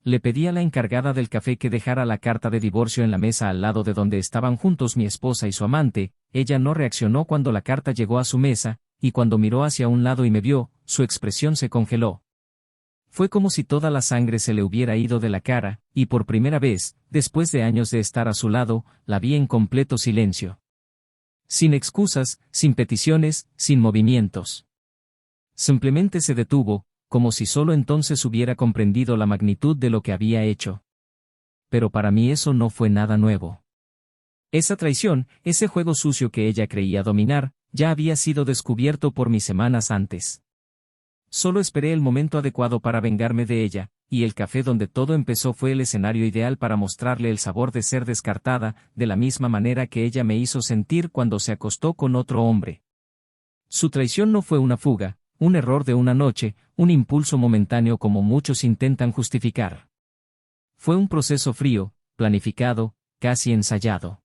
Le pedí a la encargada del café que dejara la carta de divorcio en la mesa al lado de donde estaban juntos mi esposa y su amante. Ella no reaccionó cuando la carta llegó a su mesa, y cuando miró hacia un lado y me vio, su expresión se congeló. Fue como si toda la sangre se le hubiera ido de la cara, y por primera vez, después de años de estar a su lado, la vi en completo silencio. Sin excusas, sin peticiones, sin movimientos. Simplemente se detuvo, como si solo entonces hubiera comprendido la magnitud de lo que había hecho. Pero para mí eso no fue nada nuevo. Esa traición, ese juego sucio que ella creía dominar, ya había sido descubierto por mí semanas antes. Solo esperé el momento adecuado para vengarme de ella, y el café donde todo empezó fue el escenario ideal para mostrarle el sabor de ser descartada, de la misma manera que ella me hizo sentir cuando se acostó con otro hombre. Su traición no fue una fuga, un error de una noche, un impulso momentáneo como muchos intentan justificar. Fue un proceso frío, planificado, casi ensayado.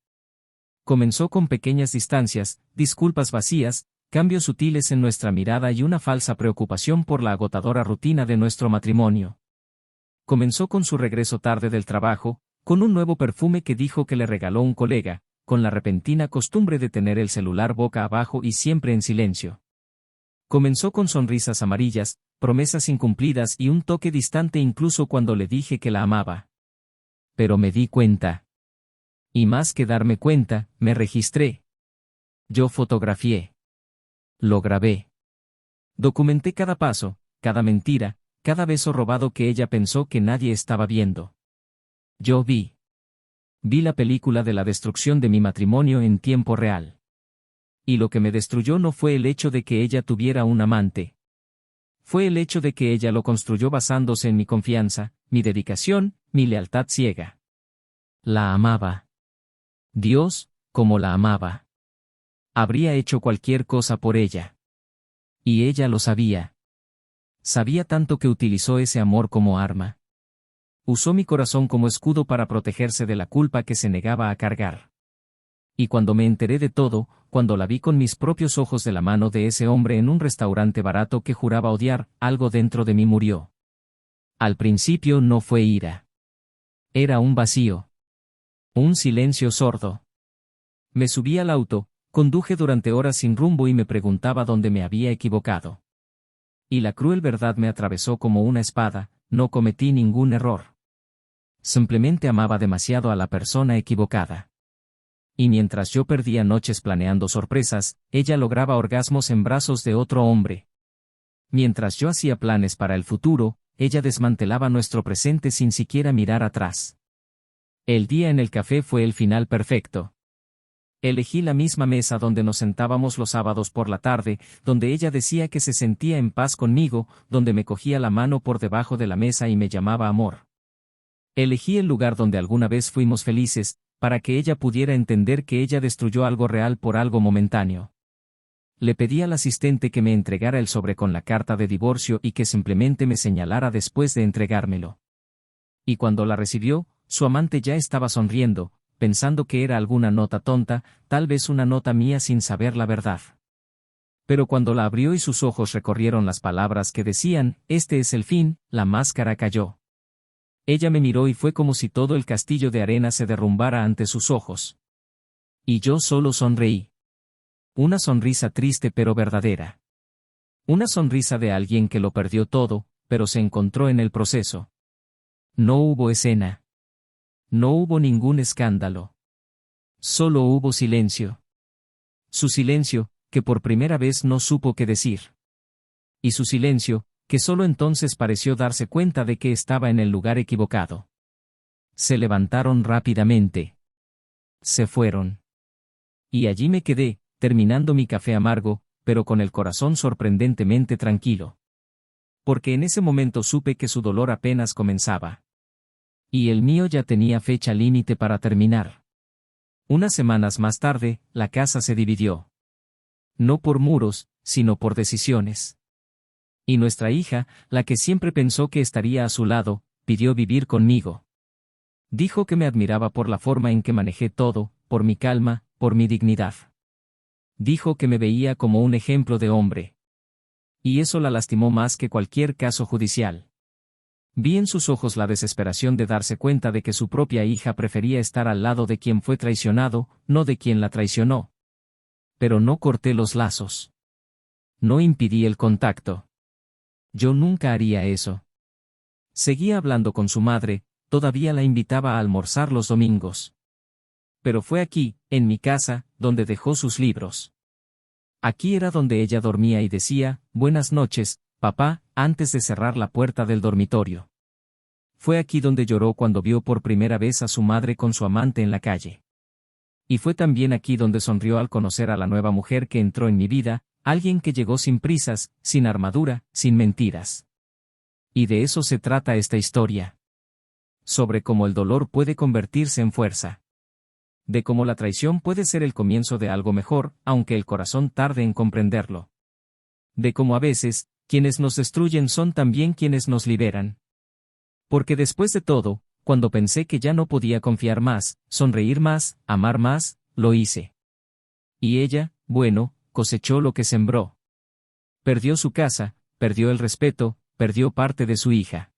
Comenzó con pequeñas distancias, disculpas vacías, cambios sutiles en nuestra mirada y una falsa preocupación por la agotadora rutina de nuestro matrimonio. Comenzó con su regreso tarde del trabajo, con un nuevo perfume que dijo que le regaló un colega, con la repentina costumbre de tener el celular boca abajo y siempre en silencio. Comenzó con sonrisas amarillas, promesas incumplidas y un toque distante incluso cuando le dije que la amaba. Pero me di cuenta. Y más que darme cuenta, me registré. Yo fotografié. Lo grabé. Documenté cada paso, cada mentira, cada beso robado que ella pensó que nadie estaba viendo. Yo vi. Vi la película de la destrucción de mi matrimonio en tiempo real. Y lo que me destruyó no fue el hecho de que ella tuviera un amante. Fue el hecho de que ella lo construyó basándose en mi confianza, mi dedicación, mi lealtad ciega. La amaba. Dios, como la amaba. Habría hecho cualquier cosa por ella. Y ella lo sabía. Sabía tanto que utilizó ese amor como arma. Usó mi corazón como escudo para protegerse de la culpa que se negaba a cargar. Y cuando me enteré de todo, cuando la vi con mis propios ojos de la mano de ese hombre en un restaurante barato que juraba odiar, algo dentro de mí murió. Al principio no fue ira. Era un vacío. Un silencio sordo. Me subí al auto, conduje durante horas sin rumbo y me preguntaba dónde me había equivocado. Y la cruel verdad me atravesó como una espada, no cometí ningún error. Simplemente amaba demasiado a la persona equivocada. Y mientras yo perdía noches planeando sorpresas, ella lograba orgasmos en brazos de otro hombre. Mientras yo hacía planes para el futuro, ella desmantelaba nuestro presente sin siquiera mirar atrás. El día en el café fue el final perfecto. Elegí la misma mesa donde nos sentábamos los sábados por la tarde, donde ella decía que se sentía en paz conmigo, donde me cogía la mano por debajo de la mesa y me llamaba amor. Elegí el lugar donde alguna vez fuimos felices, para que ella pudiera entender que ella destruyó algo real por algo momentáneo. Le pedí al asistente que me entregara el sobre con la carta de divorcio y que simplemente me señalara después de entregármelo. Y cuando la recibió, su amante ya estaba sonriendo, pensando que era alguna nota tonta, tal vez una nota mía sin saber la verdad. Pero cuando la abrió y sus ojos recorrieron las palabras que decían, "Este es el fin", la máscara cayó. Ella me miró y fue como si todo el castillo de arena se derrumbara ante sus ojos. Y yo solo sonreí. Una sonrisa triste pero verdadera. Una sonrisa de alguien que lo perdió todo, pero se encontró en el proceso. No hubo escena. No hubo ningún escándalo. Solo hubo silencio. Su silencio, que por primera vez no supo qué decir. Y su silencio, que solo entonces pareció darse cuenta de que estaba en el lugar equivocado. Se levantaron rápidamente. Se fueron. Y allí me quedé, terminando mi café amargo, pero con el corazón sorprendentemente tranquilo. Porque en ese momento supe que su dolor apenas comenzaba. Y el mío ya tenía fecha límite para terminar. Unas semanas más tarde, la casa se dividió. No por muros, sino por decisiones. Y nuestra hija, la que siempre pensó que estaría a su lado, pidió vivir conmigo. Dijo que me admiraba por la forma en que manejé todo, por mi calma, por mi dignidad. Dijo que me veía como un ejemplo de hombre. Y eso la lastimó más que cualquier caso judicial. Vi en sus ojos la desesperación de darse cuenta de que su propia hija prefería estar al lado de quien fue traicionado, no de quien la traicionó. Pero no corté los lazos. No impidí el contacto. Yo nunca haría eso. Seguía hablando con su madre, todavía la invitaba a almorzar los domingos. Pero fue aquí, en mi casa, donde dejó sus libros. Aquí era donde ella dormía y decía, «Buenas noches, papá», antes de cerrar la puerta del dormitorio. Fue aquí donde lloró cuando vio por primera vez a su madre con su amante en la calle. Y fue también aquí donde sonrió al conocer a la nueva mujer que entró en mi vida, alguien que llegó sin prisas, sin armadura, sin mentiras. Y de eso se trata esta historia. Sobre cómo el dolor puede convertirse en fuerza. De cómo la traición puede ser el comienzo de algo mejor, aunque el corazón tarde en comprenderlo. De cómo a veces, quienes nos destruyen son también quienes nos liberan. Porque después de todo, cuando pensé que ya no podía confiar más, sonreír más, amar más, lo hice. Y ella, bueno, cosechó lo que sembró. Perdió su casa, perdió el respeto, perdió parte de su hija.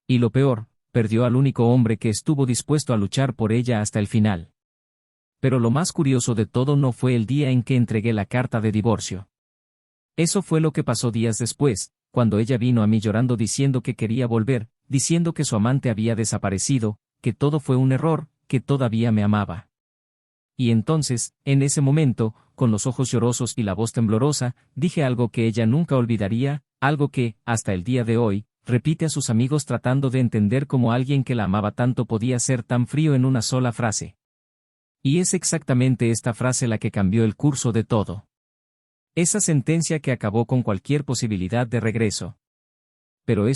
Y lo peor, perdió al único hombre que estuvo dispuesto a luchar por ella hasta el final. Pero lo más curioso de todo no fue el día en que entregué la carta de divorcio. Eso fue lo que pasó días después, cuando ella vino a mí llorando diciendo que quería volver, diciendo que su amante había desaparecido, que todo fue un error, que todavía me amaba. Y entonces, en ese momento, con los ojos llorosos y la voz temblorosa, dije algo que ella nunca olvidaría, algo que, hasta el día de hoy, repite a sus amigos tratando de entender cómo alguien que la amaba tanto podía ser tan frío en una sola frase. Y es exactamente esta frase la que cambió el curso de todo. Esa sentencia que acabó con cualquier posibilidad de regreso. Pero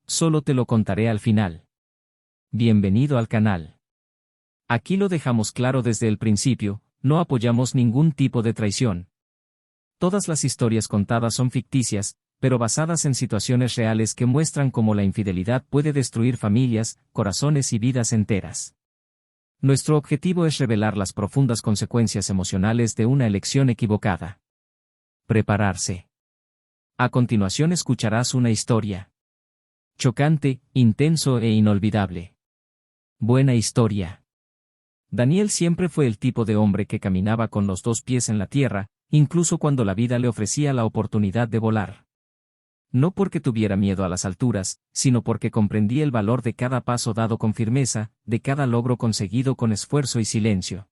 solo te lo contaré al final. Bienvenido al canal. Aquí lo dejamos claro desde el principio, no apoyamos ningún tipo de traición. Todas las historias contadas son ficticias, pero basadas en situaciones reales que muestran cómo la infidelidad puede destruir familias, corazones y vidas enteras. Nuestro objetivo es revelar las profundas consecuencias emocionales de una elección equivocada. Prepararse. A continuación escucharás una historia. Chocante, intenso e inolvidable. Buena historia. Daniel siempre fue el tipo de hombre que caminaba con los dos pies en la tierra, incluso cuando la vida le ofrecía la oportunidad de volar. No porque tuviera miedo a las alturas, sino porque comprendía el valor de cada paso dado con firmeza, de cada logro conseguido con esfuerzo y silencio.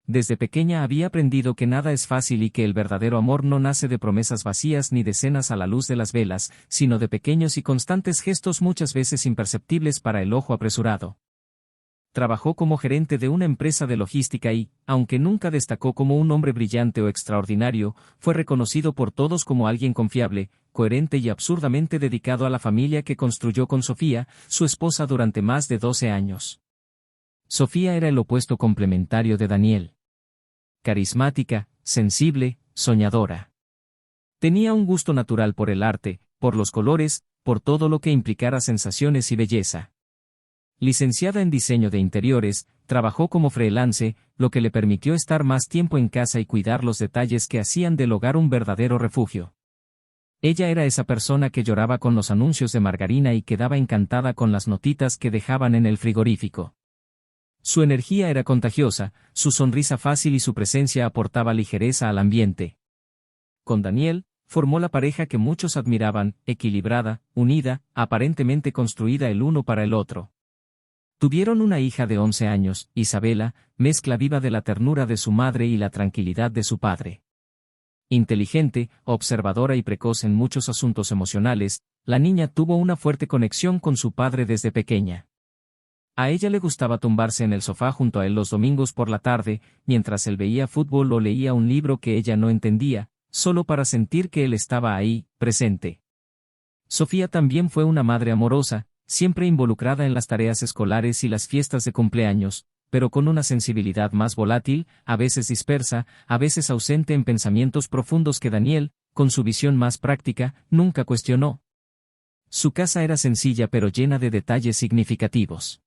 Desde pequeña había aprendido que nada es fácil y que el verdadero amor no nace de promesas vacías ni de cenas a la luz de las velas, sino de pequeños y constantes gestos muchas veces imperceptibles para el ojo apresurado. Trabajó como gerente de una empresa de logística y, aunque nunca destacó como un hombre brillante o extraordinario, fue reconocido por todos como alguien confiable, coherente y absurdamente dedicado a la familia que construyó con Sofía, su esposa durante más de 12 años. Sofía era el opuesto complementario de Daniel. Carismática, sensible, soñadora. Tenía un gusto natural por el arte, por los colores, por todo lo que implicara sensaciones y belleza. Licenciada en diseño de interiores, trabajó como freelance, lo que le permitió estar más tiempo en casa y cuidar los detalles que hacían del hogar un verdadero refugio. Ella era esa persona que lloraba con los anuncios de margarina y quedaba encantada con las notitas que dejaban en el frigorífico. Su energía era contagiosa, su sonrisa fácil y su presencia aportaba ligereza al ambiente. Con Daniel, formó la pareja que muchos admiraban, equilibrada, unida, aparentemente construida el uno para el otro. Tuvieron una hija de 11 años, Isabela, mezcla viva de la ternura de su madre y la tranquilidad de su padre. Inteligente, observadora y precoz en muchos asuntos emocionales, la niña tuvo una fuerte conexión con su padre desde pequeña. A ella le gustaba tumbarse en el sofá junto a él los domingos por la tarde, mientras él veía fútbol o leía un libro que ella no entendía, solo para sentir que él estaba ahí, presente. Sofía también fue una madre amorosa, siempre involucrada en las tareas escolares y las fiestas de cumpleaños, pero con una sensibilidad más volátil, a veces dispersa, a veces ausente en pensamientos profundos que Daniel, con su visión más práctica, nunca cuestionó. Su casa era sencilla pero llena de detalles significativos.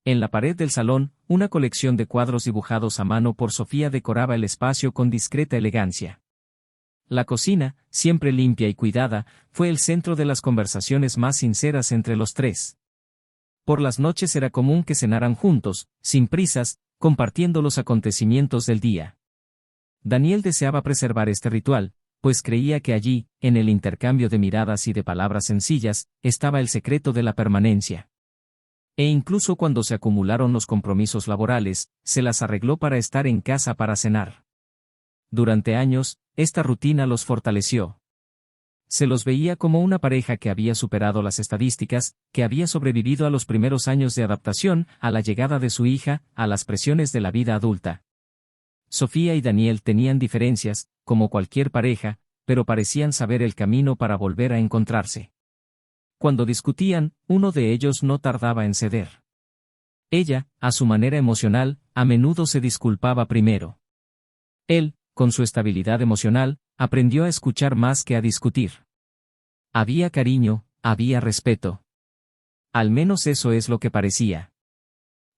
En la pared del salón, una colección de cuadros dibujados a mano por Sofía decoraba el espacio con discreta elegancia. La cocina, siempre limpia y cuidada, fue el centro de las conversaciones más sinceras entre los tres. Por las noches era común que cenaran juntos, sin prisas, compartiendo los acontecimientos del día. Daniel deseaba preservar este ritual, pues creía que allí, en el intercambio de miradas y de palabras sencillas, estaba el secreto de la permanencia. E incluso cuando se acumularon los compromisos laborales, se las arregló para estar en casa para cenar. Durante años, esta rutina los fortaleció. Se los veía como una pareja que había superado las estadísticas, que había sobrevivido a los primeros años de adaptación, a la llegada de su hija, a las presiones de la vida adulta. Sofía y Daniel tenían diferencias, como cualquier pareja, pero parecían saber el camino para volver a encontrarse. Cuando discutían, uno de ellos no tardaba en ceder. Ella, a su manera emocional, a menudo se disculpaba primero. Él, con su estabilidad emocional, aprendió a escuchar más que a discutir. Había cariño, había respeto. Al menos eso es lo que parecía.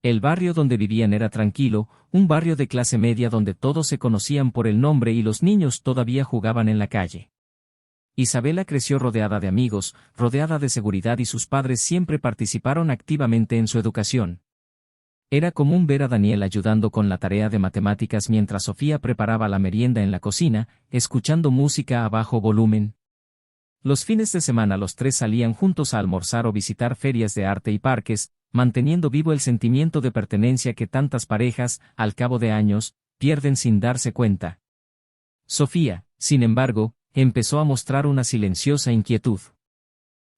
El barrio donde vivían era tranquilo, un barrio de clase media donde todos se conocían por el nombre y los niños todavía jugaban en la calle. Isabela creció rodeada de amigos, rodeada de seguridad y sus padres siempre participaron activamente en su educación. Era común ver a Daniel ayudando con la tarea de matemáticas mientras Sofía preparaba la merienda en la cocina, escuchando música a bajo volumen. Los fines de semana los tres salían juntos a almorzar o visitar ferias de arte y parques, manteniendo vivo el sentimiento de pertenencia que tantas parejas, al cabo de años, pierden sin darse cuenta. Sofía, sin embargo, empezó a mostrar una silenciosa inquietud.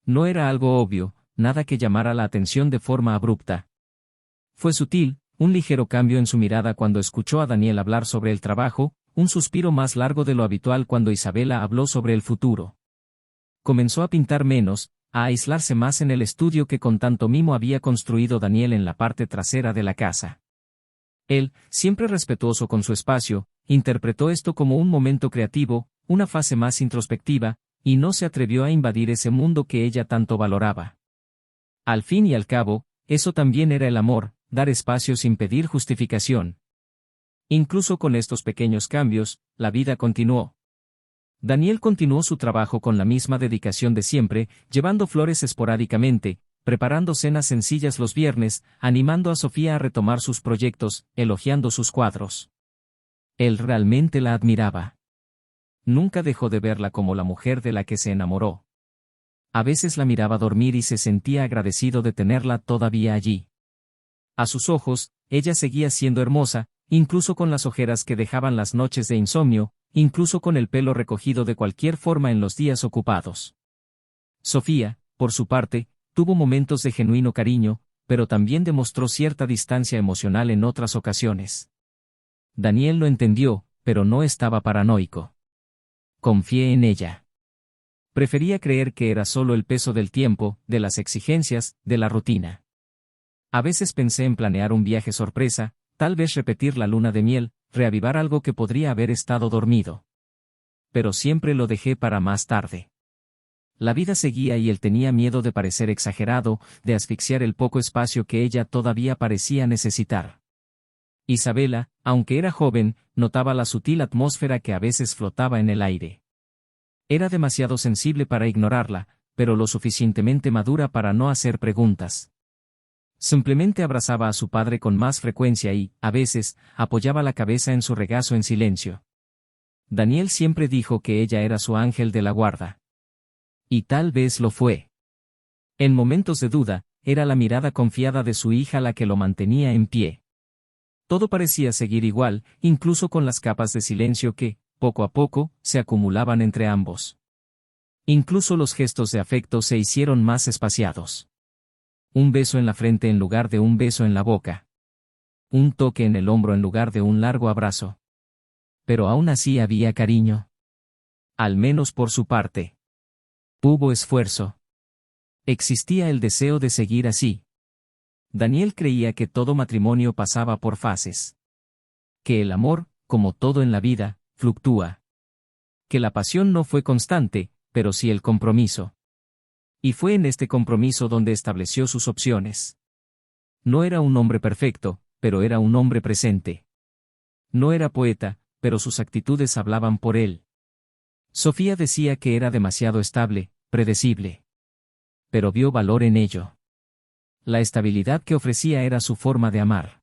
No era algo obvio, nada que llamara la atención de forma abrupta. Fue sutil, un ligero cambio en su mirada cuando escuchó a Daniel hablar sobre el trabajo, un suspiro más largo de lo habitual cuando Isabela habló sobre el futuro. Comenzó a pintar menos, a aislarse más en el estudio que con tanto mimo había construido Daniel en la parte trasera de la casa. Él, siempre respetuoso con su espacio, interpretó esto como un momento creativo, una fase más introspectiva, y no se atrevió a invadir ese mundo que ella tanto valoraba. Al fin y al cabo, eso también era el amor, dar espacio sin pedir justificación. Incluso con estos pequeños cambios, la vida continuó. Daniel continuó su trabajo con la misma dedicación de siempre, llevando flores esporádicamente, preparando cenas sencillas los viernes, animando a Sofía a retomar sus proyectos, elogiando sus cuadros. Él realmente la admiraba. Nunca dejó de verla como la mujer de la que se enamoró. A veces la miraba dormir y se sentía agradecido de tenerla todavía allí. A sus ojos, ella seguía siendo hermosa, incluso con las ojeras que dejaban las noches de insomnio, incluso con el pelo recogido de cualquier forma en los días ocupados. Sofía, por su parte, tuvo momentos de genuino cariño, pero también demostró cierta distancia emocional en otras ocasiones. Daniel lo entendió, pero no estaba paranoico. Confié en ella. Prefería creer que era solo el peso del tiempo, de las exigencias, de la rutina. A veces pensé en planear un viaje sorpresa, tal vez repetir la luna de miel, reavivar algo que podría haber estado dormido. Pero siempre lo dejé para más tarde. La vida seguía y él tenía miedo de parecer exagerado, de asfixiar el poco espacio que ella todavía parecía necesitar. Isabela, aunque era joven, notaba la sutil atmósfera que a veces flotaba en el aire. Era demasiado sensible para ignorarla, pero lo suficientemente madura para no hacer preguntas. Simplemente abrazaba a su padre con más frecuencia y, a veces, apoyaba la cabeza en su regazo en silencio. Daniel siempre dijo que ella era su ángel de la guarda. Y tal vez lo fue. En momentos de duda, era la mirada confiada de su hija la que lo mantenía en pie. Todo parecía seguir igual, incluso con las capas de silencio que, poco a poco, se acumulaban entre ambos. Incluso los gestos de afecto se hicieron más espaciados. Un beso en la frente en lugar de un beso en la boca. Un toque en el hombro en lugar de un largo abrazo. Pero aún así había cariño. Al menos por su parte. Hubo esfuerzo. Existía el deseo de seguir así. Daniel creía que todo matrimonio pasaba por fases. Que el amor, como todo en la vida, fluctúa. Que la pasión no fue constante, pero sí el compromiso. Y fue en este compromiso donde estableció sus opciones. No era un hombre perfecto, pero era un hombre presente. No era poeta, pero sus actitudes hablaban por él. Sofía decía que era demasiado estable, predecible. Pero vio valor en ello. La estabilidad que ofrecía era su forma de amar.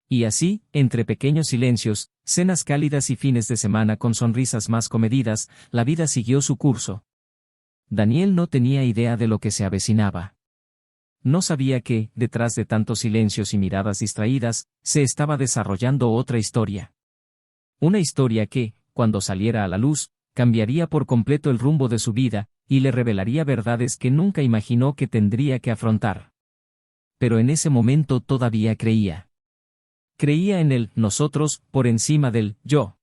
Y así, entre pequeños silencios, cenas cálidas y fines de semana con sonrisas más comedidas, la vida siguió su curso. Daniel no tenía idea de lo que se avecinaba. No sabía que, detrás de tantos silencios y miradas distraídas, se estaba desarrollando otra historia. Una historia que, cuando saliera a la luz, cambiaría por completo el rumbo de su vida, y le revelaría verdades que nunca imaginó que tendría que afrontar. Pero en ese momento todavía creía. Creía en el nosotros por encima del yo.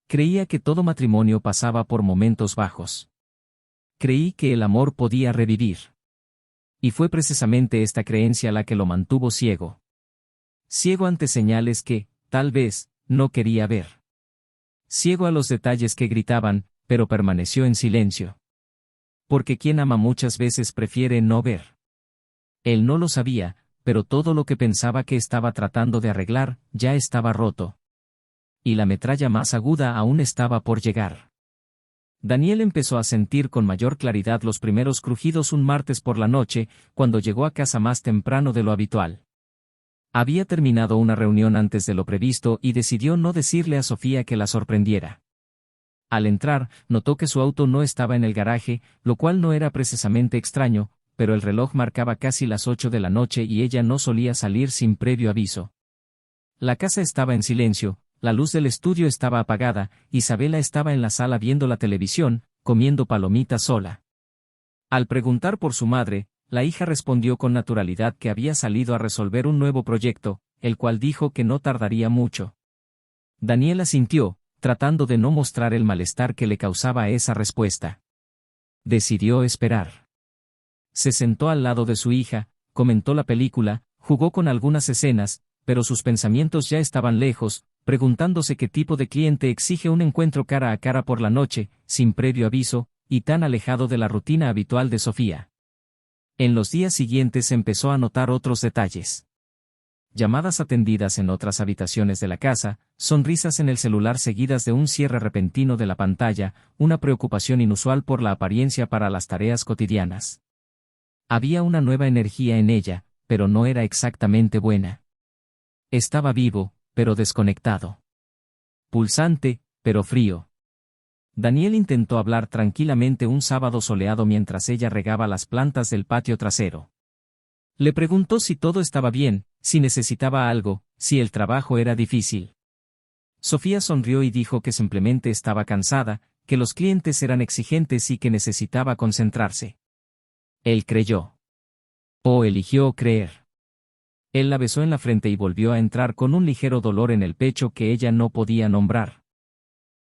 Creía que todo matrimonio pasaba por momentos bajos. Creí que el amor podía revivir. Y fue precisamente esta creencia la que lo mantuvo ciego. Ciego ante señales que, tal vez, no quería ver. Ciego a los detalles que gritaban, pero permaneció en silencio. Porque quien ama muchas veces prefiere no ver. Él no lo sabía, pero todo lo que pensaba que estaba tratando de arreglar, ya estaba roto. Y la metralla más aguda aún estaba por llegar. Daniel empezó a sentir con mayor claridad los primeros crujidos un martes por la noche, cuando llegó a casa más temprano de lo habitual. Había terminado una reunión antes de lo previsto y decidió no decirle a Sofía que la sorprendiera. Al entrar, notó que su auto no estaba en el garaje, lo cual no era precisamente extraño, pero el reloj marcaba casi las 8 de la noche y ella no solía salir sin previo aviso. La casa estaba en silencio, la luz del estudio estaba apagada, Isabela estaba en la sala viendo la televisión, comiendo palomitas sola. Al preguntar por su madre, la hija respondió con naturalidad que había salido a resolver un nuevo proyecto, el cual dijo que no tardaría mucho. Daniel asintió, tratando de no mostrar el malestar que le causaba esa respuesta. Decidió esperar. Se sentó al lado de su hija, comentó la película, jugó con algunas escenas, pero sus pensamientos ya estaban lejos, preguntándose qué tipo de cliente exige un encuentro cara a cara por la noche, sin previo aviso, y tan alejado de la rutina habitual de Sofía. En los días siguientes empezó a notar otros detalles. Llamadas atendidas en otras habitaciones de la casa, sonrisas en el celular seguidas de un cierre repentino de la pantalla, una preocupación inusual por la apariencia para las tareas cotidianas. Había una nueva energía en ella, pero no era exactamente buena. Estaba vivo, pero desconectado. Pulsante, pero frío. Daniel intentó hablar tranquilamente un sábado soleado mientras ella regaba las plantas del patio trasero. Le preguntó si todo estaba bien, si necesitaba algo, si el trabajo era difícil. Sofía sonrió y dijo que simplemente estaba cansada, que los clientes eran exigentes y que necesitaba concentrarse. Él creyó. O eligió creer. Él la besó en la frente y volvió a entrar con un ligero dolor en el pecho que ella no podía nombrar.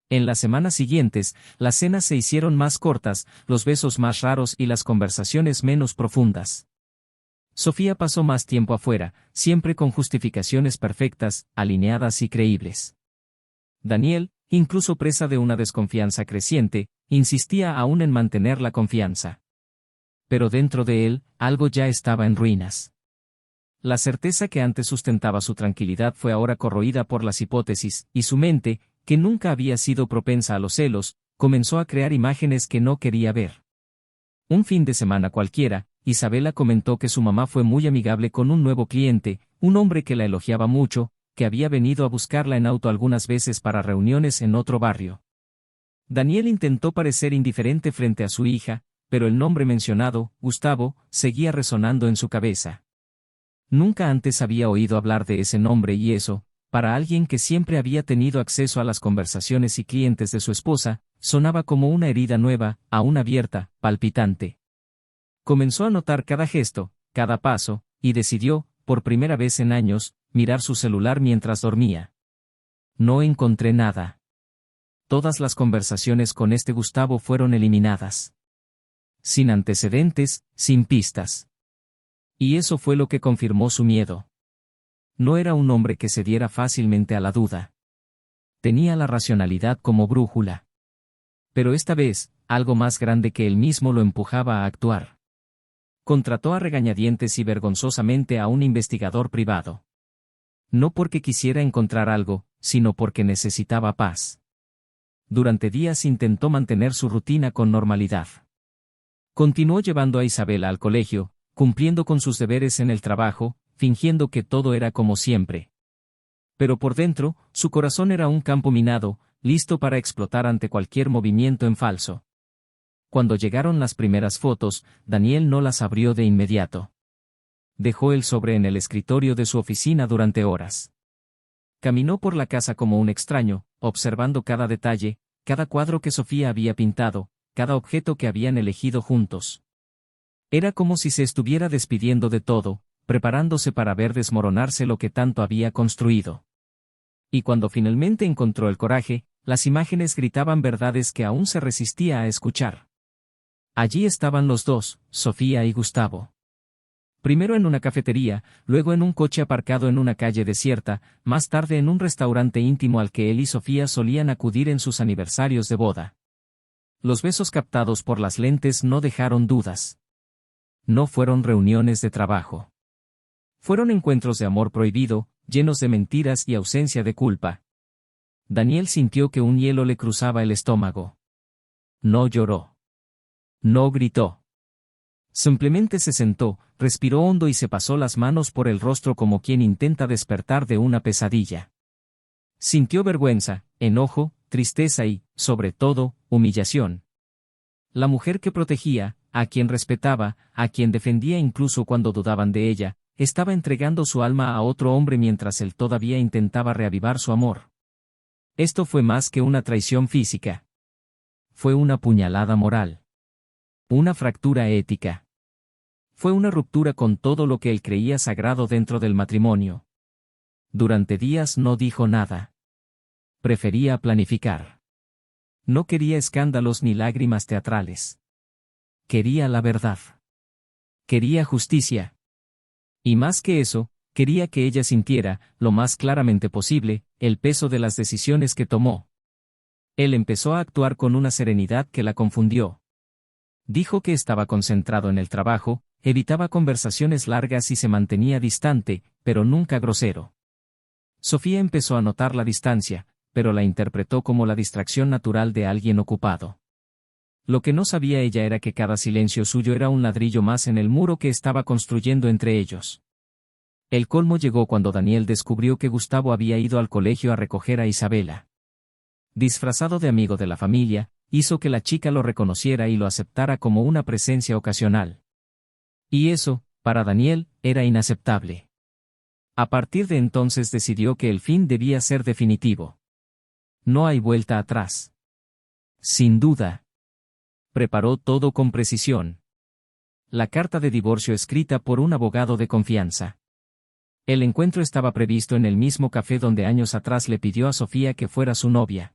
En las semanas siguientes, las cenas se hicieron más cortas, los besos más raros y las conversaciones menos profundas. Sofía pasó más tiempo afuera, siempre con justificaciones perfectas, alineadas y creíbles. Daniel, incluso presa de una desconfianza creciente, insistía aún en mantener la confianza. Pero dentro de él, algo ya estaba en ruinas. La certeza que antes sustentaba su tranquilidad fue ahora corroída por las hipótesis, y su mente, que nunca había sido propensa a los celos, comenzó a crear imágenes que no quería ver. Un fin de semana cualquiera, Isabela comentó que su mamá fue muy amigable con un nuevo cliente, un hombre que la elogiaba mucho, que había venido a buscarla en auto algunas veces para reuniones en otro barrio. Daniel intentó parecer indiferente frente a su hija, pero el nombre mencionado, Gustavo, seguía resonando en su cabeza. Nunca antes había oído hablar de ese nombre y eso, para alguien que siempre había tenido acceso a las conversaciones y clientes de su esposa, sonaba como una herida nueva, aún abierta, palpitante. Comenzó a notar cada gesto, cada paso, y decidió, por primera vez en años, mirar su celular mientras dormía. No encontré nada. Todas las conversaciones con este Gustavo fueron eliminadas. Sin antecedentes, sin pistas. Y eso fue lo que confirmó su miedo. No era un hombre que cediera fácilmente a la duda. Tenía la racionalidad como brújula. Pero esta vez, algo más grande que él mismo lo empujaba a actuar. Contrató a regañadientes y vergonzosamente a un investigador privado. No porque quisiera encontrar algo, sino porque necesitaba paz. Durante días intentó mantener su rutina con normalidad. Continuó llevando a Isabela al colegio, cumpliendo con sus deberes en el trabajo, fingiendo que todo era como siempre. Pero por dentro, su corazón era un campo minado, listo para explotar ante cualquier movimiento en falso. Cuando llegaron las primeras fotos, Daniel no las abrió de inmediato. Dejó el sobre en el escritorio de su oficina durante horas. Caminó por la casa como un extraño, observando cada detalle, cada cuadro que Sofía había pintado, cada objeto que habían elegido juntos. Era como si se estuviera despidiendo de todo, preparándose para ver desmoronarse lo que tanto había construido. Y cuando finalmente encontró el coraje, las imágenes gritaban verdades que aún se resistía a escuchar. Allí estaban los dos, Sofía y Gustavo. Primero en una cafetería, luego en un coche aparcado en una calle desierta, más tarde en un restaurante íntimo al que él y Sofía solían acudir en sus aniversarios de boda. Los besos captados por las lentes no dejaron dudas. No fueron reuniones de trabajo. Fueron encuentros de amor prohibido, llenos de mentiras y ausencia de culpa. Daniel sintió que un hielo le cruzaba el estómago. No lloró. No gritó. Simplemente se sentó, respiró hondo y se pasó las manos por el rostro como quien intenta despertar de una pesadilla. Sintió vergüenza, enojo, tristeza y, sobre todo, humillación. La mujer que protegía, a quien respetaba, a quien defendía incluso cuando dudaban de ella, estaba entregando su alma a otro hombre mientras él todavía intentaba reavivar su amor. Esto fue más que una traición física. Fue una puñalada moral. Una fractura ética. Fue una ruptura con todo lo que él creía sagrado dentro del matrimonio. Durante días no dijo nada. Prefería planificar. No quería escándalos ni lágrimas teatrales. Quería la verdad. Quería justicia. Y más que eso, quería que ella sintiera, lo más claramente posible, el peso de las decisiones que tomó. Él empezó a actuar con una serenidad que la confundió. Dijo que estaba concentrado en el trabajo, evitaba conversaciones largas y se mantenía distante, pero nunca grosero. Sofía empezó a notar la distancia, pero la interpretó como la distracción natural de alguien ocupado. Lo que no sabía ella era que cada silencio suyo era un ladrillo más en el muro que estaba construyendo entre ellos. El colmo llegó cuando Daniel descubrió que Gustavo había ido al colegio a recoger a Isabela. Disfrazado de amigo de la familia, hizo que la chica lo reconociera y lo aceptara como una presencia ocasional. Y eso, para Daniel, era inaceptable. A partir de entonces decidió que el fin debía ser definitivo. No hay vuelta atrás. Sin duda. Preparó todo con precisión. La carta de divorcio escrita por un abogado de confianza. El encuentro estaba previsto en el mismo café donde años atrás le pidió a Sofía que fuera su novia.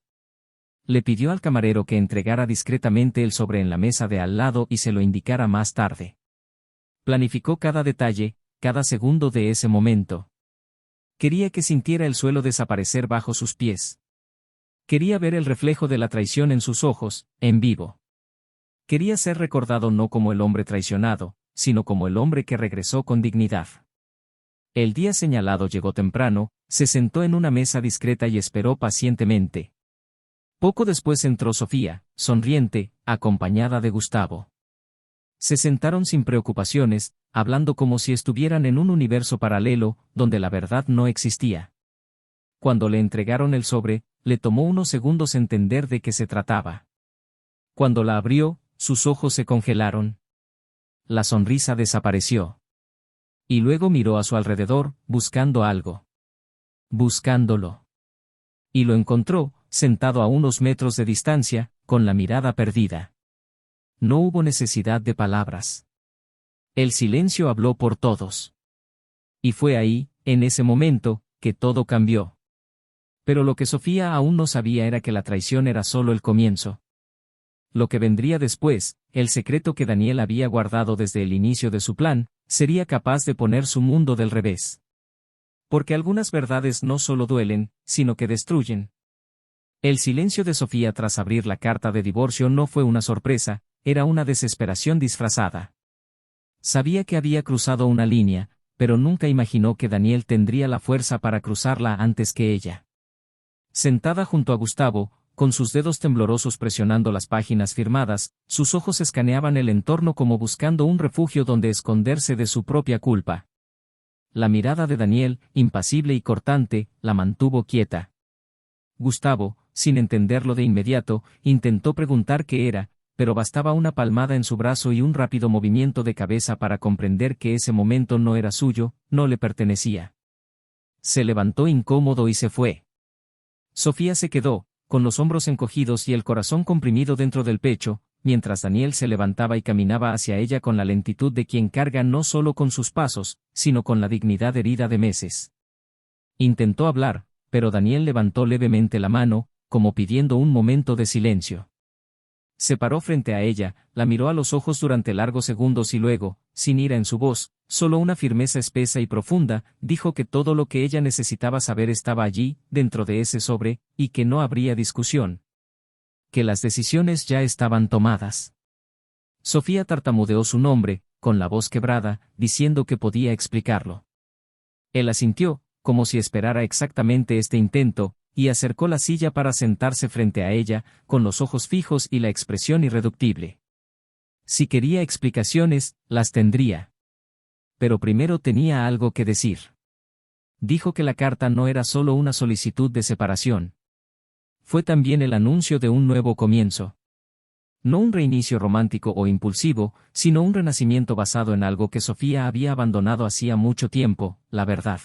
Le pidió al camarero que entregara discretamente el sobre en la mesa de al lado y se lo indicara más tarde. Planificó cada detalle, cada segundo de ese momento. Quería que sintiera el suelo desaparecer bajo sus pies. Quería ver el reflejo de la traición en sus ojos, en vivo. Quería ser recordado no como el hombre traicionado, sino como el hombre que regresó con dignidad. El día señalado llegó temprano, se sentó en una mesa discreta y esperó pacientemente. Poco después entró Sofía, sonriente, acompañada de Gustavo. Se sentaron sin preocupaciones, hablando como si estuvieran en un universo paralelo, donde la verdad no existía. Cuando le entregaron el sobre, le tomó unos segundos entender de qué se trataba. Cuando la abrió, sus ojos se congelaron. La sonrisa desapareció. Y luego miró a su alrededor, buscando algo. Buscándolo. Y lo encontró, sentado a unos metros de distancia, con la mirada perdida. No hubo necesidad de palabras. El silencio habló por todos. Y fue ahí, en ese momento, que todo cambió. Pero lo que Sofía aún no sabía era que la traición era solo el comienzo. Lo que vendría después, el secreto que Daniel había guardado desde el inicio de su plan, sería capaz de poner su mundo del revés. Porque algunas verdades no solo duelen, sino que destruyen. El silencio de Sofía tras abrir la carta de divorcio no fue una sorpresa, era una desesperación disfrazada. Sabía que había cruzado una línea, pero nunca imaginó que Daniel tendría la fuerza para cruzarla antes que ella. Sentada junto a Gustavo, con sus dedos temblorosos presionando las páginas firmadas, sus ojos escaneaban el entorno como buscando un refugio donde esconderse de su propia culpa. La mirada de Daniel, impasible y cortante, la mantuvo quieta. Gustavo, sin entenderlo de inmediato, intentó preguntar qué era, pero bastaba una palmada en su brazo y un rápido movimiento de cabeza para comprender que ese momento no era suyo, no le pertenecía. Se levantó incómodo y se fue. Sofía se quedó, con los hombros encogidos y el corazón comprimido dentro del pecho, mientras Daniel se levantaba y caminaba hacia ella con la lentitud de quien carga no solo con sus pasos, sino con la dignidad herida de meses. Intentó hablar, pero Daniel levantó levemente la mano, como pidiendo un momento de silencio. Se paró frente a ella, la miró a los ojos durante largos segundos y luego, sin ira en su voz, solo una firmeza espesa y profunda, dijo que todo lo que ella necesitaba saber estaba allí, dentro de ese sobre, y que no habría discusión. Que las decisiones ya estaban tomadas. Sofía tartamudeó su nombre, con la voz quebrada, diciendo que podía explicarlo. Él asintió, como si esperara exactamente este intento, y acercó la silla para sentarse frente a ella, con los ojos fijos y la expresión irreductible. Si quería explicaciones, las tendría. Pero primero tenía algo que decir. Dijo que la carta no era solo una solicitud de separación. Fue también el anuncio de un nuevo comienzo. No un reinicio romántico o impulsivo, sino un renacimiento basado en algo que Sofía había abandonado hacía mucho tiempo, la verdad.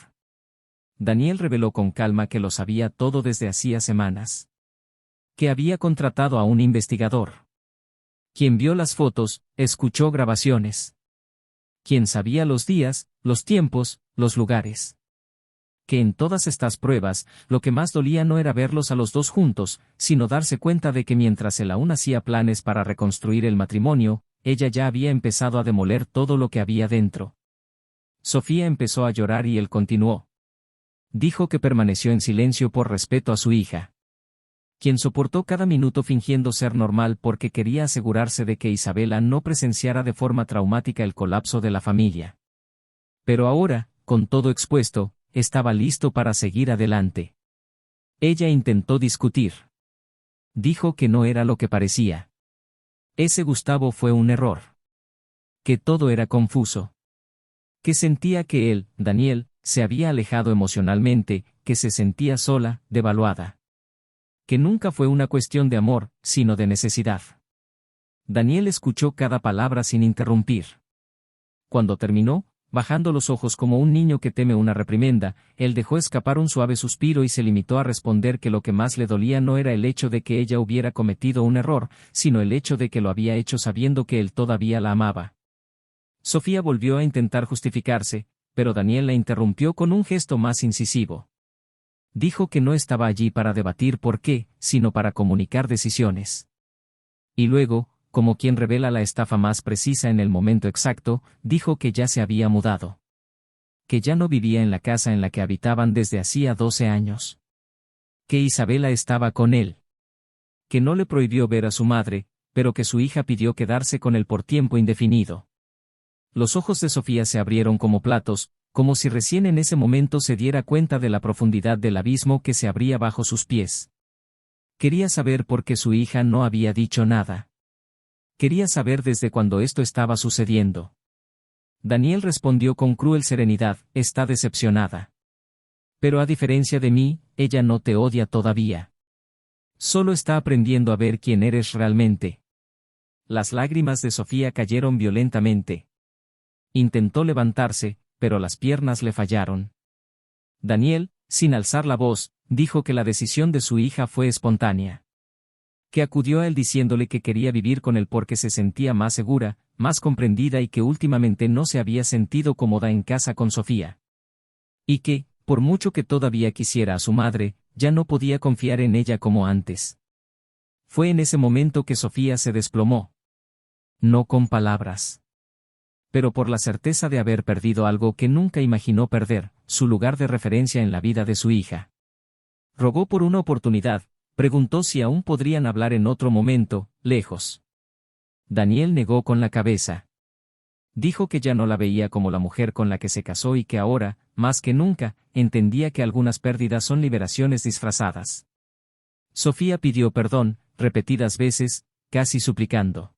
Daniel reveló con calma que lo sabía todo desde hacía semanas. Que había contratado a un investigador. Quien vio las fotos, escuchó grabaciones. Quien sabía los días, los tiempos, los lugares. Que en todas estas pruebas, lo que más dolía no era verlos a los dos juntos, sino darse cuenta de que mientras él aún hacía planes para reconstruir el matrimonio, ella ya había empezado a demoler todo lo que había dentro. Sofía empezó a llorar y él continuó. Dijo que permaneció en silencio por respeto a su hija. Quien soportó cada minuto fingiendo ser normal porque quería asegurarse de que Isabela no presenciara de forma traumática el colapso de la familia. Pero ahora, con todo expuesto, estaba listo para seguir adelante. Ella intentó discutir. Dijo que no era lo que parecía. Ese Gustavo fue un error. Que todo era confuso. Que sentía que él, Daniel, se había alejado emocionalmente, que se sentía sola, devaluada. Que nunca fue una cuestión de amor, sino de necesidad. Daniel escuchó cada palabra sin interrumpir. Cuando terminó, bajando los ojos como un niño que teme una reprimenda, él dejó escapar un suave suspiro y se limitó a responder que lo que más le dolía no era el hecho de que ella hubiera cometido un error, sino el hecho de que lo había hecho sabiendo que él todavía la amaba. Sofía volvió a intentar justificarse, pero Daniel la interrumpió con un gesto más incisivo. Dijo que no estaba allí para debatir por qué, sino para comunicar decisiones. Y luego, como quien revela la estafa más precisa en el momento exacto, dijo que ya se había mudado. Que ya no vivía en la casa en la que habitaban desde hacía 12 años. Que Isabela estaba con él. Que no le prohibió ver a su madre, pero que su hija pidió quedarse con él por tiempo indefinido. Los ojos de Sofía se abrieron como platos, como si recién en ese momento se diera cuenta de la profundidad del abismo que se abría bajo sus pies. Quería saber por qué su hija no había dicho nada. Quería saber desde cuándo esto estaba sucediendo. Daniel respondió con cruel serenidad, está decepcionada. Pero a diferencia de mí, ella no te odia todavía. Solo está aprendiendo a ver quién eres realmente. Las lágrimas de Sofía cayeron violentamente. Intentó levantarse, pero las piernas le fallaron. Daniel, sin alzar la voz, dijo que la decisión de su hija fue espontánea. Que acudió a él diciéndole que quería vivir con él porque se sentía más segura, más comprendida y que últimamente no se había sentido cómoda en casa con Sofía. Y que, por mucho que todavía quisiera a su madre, ya no podía confiar en ella como antes. Fue en ese momento que Sofía se desplomó. No con palabras. Pero por la certeza de haber perdido algo que nunca imaginó perder, su lugar de referencia en la vida de su hija. Rogó por una oportunidad, preguntó si aún podrían hablar en otro momento, lejos. Daniel negó con la cabeza. Dijo que ya no la veía como la mujer con la que se casó y que ahora, más que nunca, entendía que algunas pérdidas son liberaciones disfrazadas. Sofía pidió perdón, repetidas veces, casi suplicando.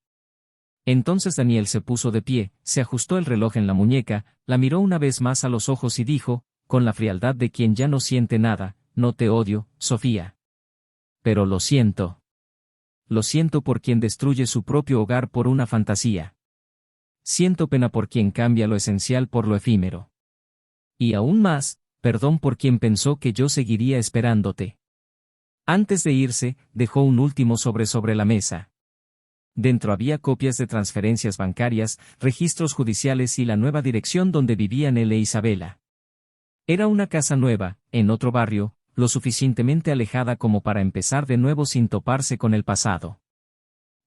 Entonces Daniel se puso de pie, se ajustó el reloj en la muñeca, la miró una vez más a los ojos y dijo, con la frialdad de quien ya no siente nada, no te odio, Sofía. Pero lo siento. Lo siento por quien destruye su propio hogar por una fantasía. Siento pena por quien cambia lo esencial por lo efímero. Y aún más, perdón por quien pensó que yo seguiría esperándote. Antes de irse, dejó un último sobre la mesa. Dentro había copias de transferencias bancarias, registros judiciales y la nueva dirección donde vivían él e Isabela. Era una casa nueva, en otro barrio, lo suficientemente alejada como para empezar de nuevo sin toparse con el pasado.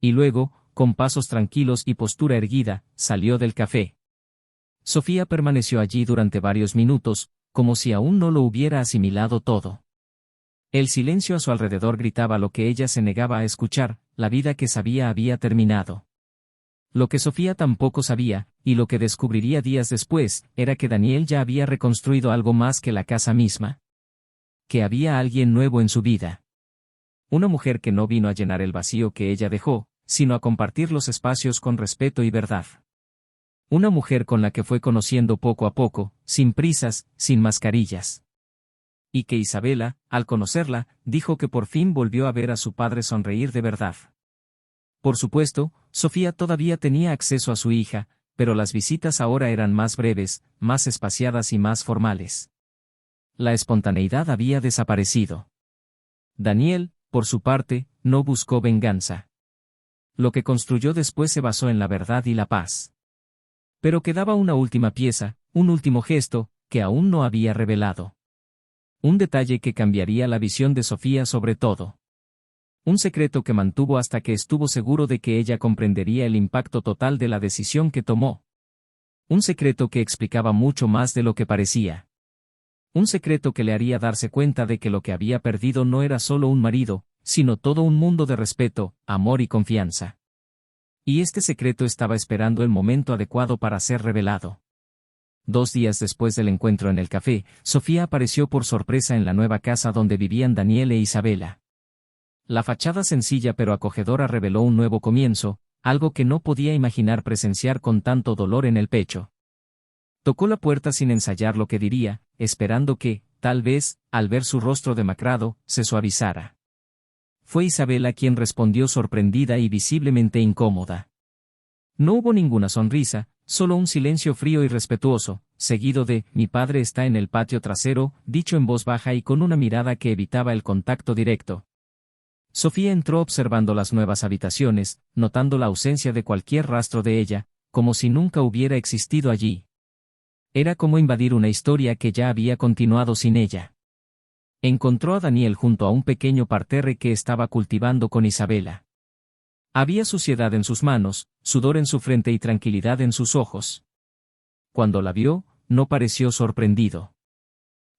Y luego, con pasos tranquilos y postura erguida, salió del café. Sofía permaneció allí durante varios minutos, como si aún no lo hubiera asimilado todo. El silencio a su alrededor gritaba lo que ella se negaba a escuchar, la vida que sabía había terminado. Lo que Sofía tampoco sabía, y lo que descubriría días después, era que Daniel ya había reconstruido algo más que la casa misma. Que había alguien nuevo en su vida. Una mujer que no vino a llenar el vacío que ella dejó, sino a compartir los espacios con respeto y verdad. Una mujer con la que fue conociendo poco a poco, sin prisas, sin mascarillas. Y que Isabela, al conocerla, dijo que por fin volvió a ver a su padre sonreír de verdad. Por supuesto, Sofía todavía tenía acceso a su hija, pero las visitas ahora eran más breves, más espaciadas y más formales. La espontaneidad había desaparecido. Daniel, por su parte, no buscó venganza. Lo que construyó después se basó en la verdad y la paz. Pero quedaba una última pieza, un último gesto, que aún no había revelado. Un detalle que cambiaría la visión de Sofía sobre todo. Un secreto que mantuvo hasta que estuvo seguro de que ella comprendería el impacto total de la decisión que tomó. Un secreto que explicaba mucho más de lo que parecía. Un secreto que le haría darse cuenta de que lo que había perdido no era solo un marido, sino todo un mundo de respeto, amor y confianza. Y este secreto estaba esperando el momento adecuado para ser revelado. 2 días después del encuentro en el café, Sofía apareció por sorpresa en la nueva casa donde vivían Daniel e Isabela. La fachada sencilla pero acogedora reveló un nuevo comienzo, algo que no podía imaginar presenciar con tanto dolor en el pecho. Tocó la puerta sin ensayar lo que diría, esperando que, tal vez, al ver su rostro demacrado, se suavizara. Fue Isabela quien respondió sorprendida y visiblemente incómoda. No hubo ninguna sonrisa, solo un silencio frío y respetuoso, seguido de «Mi padre está en el patio trasero», dicho en voz baja y con una mirada que evitaba el contacto directo. Sofía entró observando las nuevas habitaciones, notando la ausencia de cualquier rastro de ella, como si nunca hubiera existido allí. Era como invadir una historia que ya había continuado sin ella. Encontró a Daniel junto a un pequeño parterre que estaba cultivando con Isabela. Había suciedad en sus manos, sudor en su frente y tranquilidad en sus ojos. Cuando la vio, no pareció sorprendido.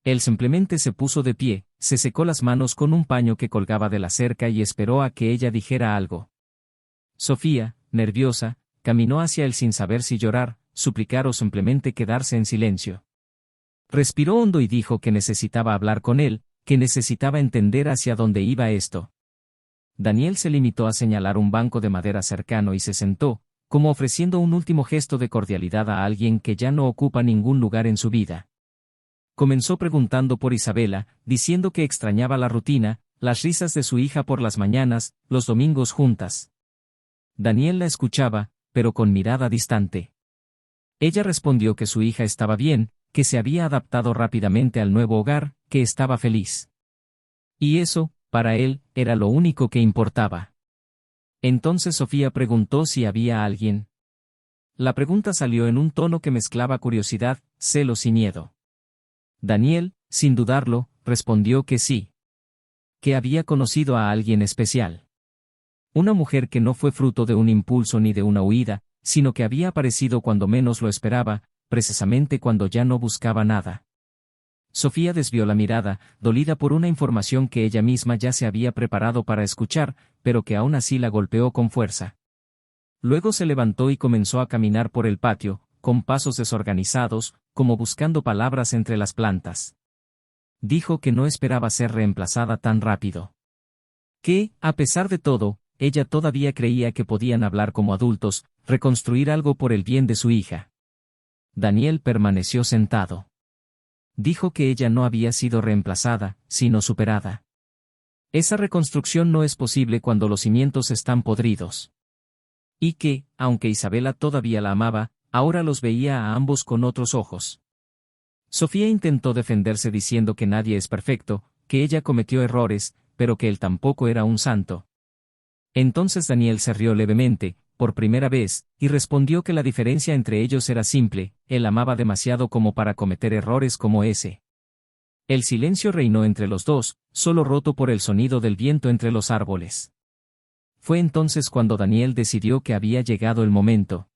Él simplemente se puso de pie, se secó las manos con un paño que colgaba de la cerca y esperó a que ella dijera algo. Sofía, nerviosa, caminó hacia él sin saber si llorar, suplicar o simplemente quedarse en silencio. Respiró hondo y dijo que necesitaba hablar con él, que necesitaba entender hacia dónde iba esto. Daniel se limitó a señalar un banco de madera cercano y se sentó, como ofreciendo un último gesto de cordialidad a alguien que ya no ocupa ningún lugar en su vida. Comenzó preguntando por Isabela, diciendo que extrañaba la rutina, las risas de su hija por las mañanas, los domingos juntas. Daniel la escuchaba, pero con mirada distante. Ella respondió que su hija estaba bien, que se había adaptado rápidamente al nuevo hogar, que estaba feliz. Y eso, para él, era lo único que importaba. Entonces Sofía preguntó si había alguien. La pregunta salió en un tono que mezclaba curiosidad, celos y miedo. Daniel, sin dudarlo, respondió que sí. Que había conocido a alguien especial. Una mujer que no fue fruto de un impulso ni de una huida, sino que había aparecido cuando menos lo esperaba, precisamente cuando ya no buscaba nada. Sofía desvió la mirada, dolida por una información que ella misma ya se había preparado para escuchar, pero que aún así la golpeó con fuerza. Luego se levantó y comenzó a caminar por el patio, con pasos desorganizados, como buscando palabras entre las plantas. Dijo que no esperaba ser reemplazada tan rápido. Que, a pesar de todo, ella todavía creía que podían hablar como adultos, reconstruir algo por el bien de su hija. Daniel permaneció sentado. Dijo que ella no había sido reemplazada, sino superada. Esa reconstrucción no es posible cuando los cimientos están podridos. Y que, aunque Isabela todavía la amaba, ahora los veía a ambos con otros ojos. Sofía intentó defenderse diciendo que nadie es perfecto, que ella cometió errores, pero que él tampoco era un santo. Entonces Daniel se rió levemente, por primera vez, y respondió que la diferencia entre ellos era simple: él amaba demasiado como para cometer errores como ese. El silencio reinó entre los dos, solo roto por el sonido del viento entre los árboles. Fue entonces cuando Daniel decidió que había llegado el momento.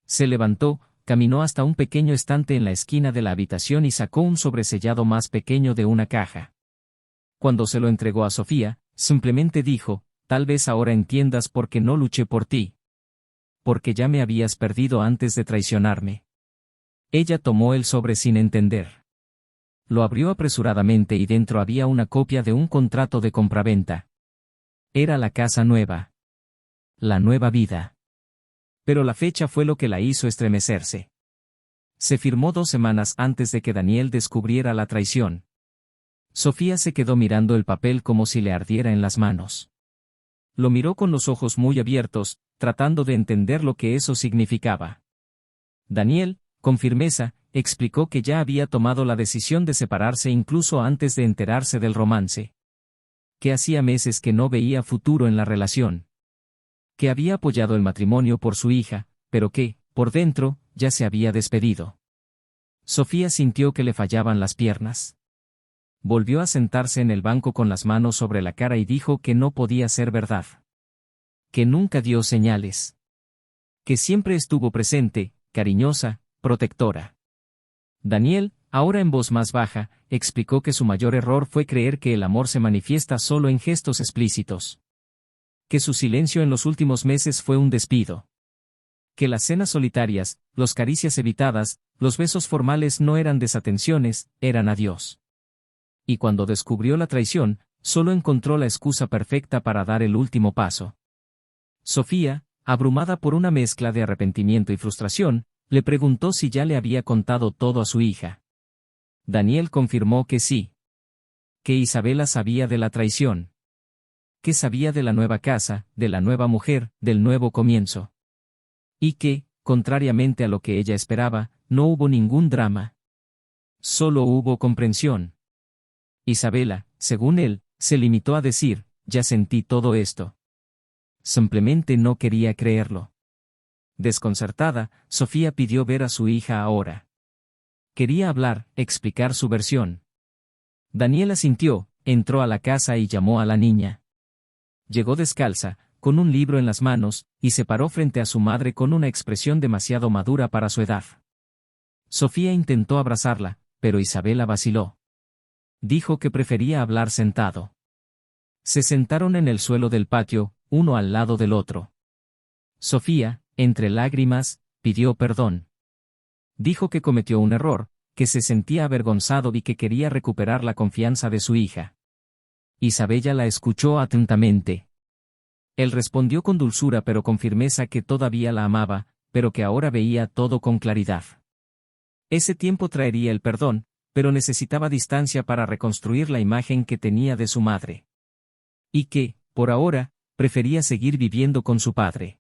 Se levantó, caminó hasta un pequeño estante en la esquina de la habitación y sacó un sobresellado más pequeño de una caja. Cuando se lo entregó a Sofía, simplemente dijo: tal vez ahora entiendas por qué no luché por ti. Porque ya me habías perdido antes de traicionarme. Ella tomó el sobre sin entender. Lo abrió apresuradamente y dentro había una copia de un contrato de compraventa. Era la casa nueva. La nueva vida. Pero la fecha fue lo que la hizo estremecerse. Se firmó 2 semanas antes de que Daniel descubriera la traición. Sofía se quedó mirando el papel como si le ardiera en las manos. Lo miró con los ojos muy abiertos, tratando de entender lo que eso significaba. Daniel, con firmeza, explicó que ya había tomado la decisión de separarse incluso antes de enterarse del romance. Que hacía meses que no veía futuro en la relación. Que había apoyado el matrimonio por su hija, pero que, por dentro, ya se había despedido. Sofía sintió que le fallaban las piernas. Volvió a sentarse en el banco con las manos sobre la cara y dijo que no podía ser verdad. Que nunca dio señales. Que siempre estuvo presente, cariñosa, protectora. Daniel, ahora en voz más baja, explicó que su mayor error fue creer que el amor se manifiesta solo en gestos explícitos. Que su silencio en los últimos meses fue un despido. Que las cenas solitarias, las caricias evitadas, los besos formales no eran desatenciones, eran adiós. Y cuando descubrió la traición, solo encontró la excusa perfecta para dar el último paso. Sofía, abrumada por una mezcla de arrepentimiento y frustración, le preguntó si ya le había contado todo a su hija. Daniel confirmó que sí. Que Isabela sabía de la traición. Que sabía de la nueva casa, de la nueva mujer, del nuevo comienzo. Y que, contrariamente a lo que ella esperaba, no hubo ningún drama. Solo hubo comprensión. Isabela, según él, se limitó a decir: ya sentí todo esto. Simplemente no quería creerlo. Desconcertada, Sofía pidió ver a su hija ahora. Quería hablar, explicar su versión. Daniel asintió, entró a la casa y llamó a la niña. Llegó descalza, con un libro en las manos, y se paró frente a su madre con una expresión demasiado madura para su edad. Sofía intentó abrazarla, pero Isabela vaciló. Dijo que prefería hablar sentado. Se sentaron en el suelo del patio, uno al lado del otro. Sofía, entre lágrimas, pidió perdón. Dijo que cometió un error, que se sentía avergonzado y que quería recuperar la confianza de su hija. Isabella la escuchó atentamente. Él respondió con dulzura pero con firmeza que todavía la amaba, pero que ahora veía todo con claridad. Ese tiempo traería el perdón, pero necesitaba distancia para reconstruir la imagen que tenía de su madre. Y que, por ahora, prefería seguir viviendo con su padre.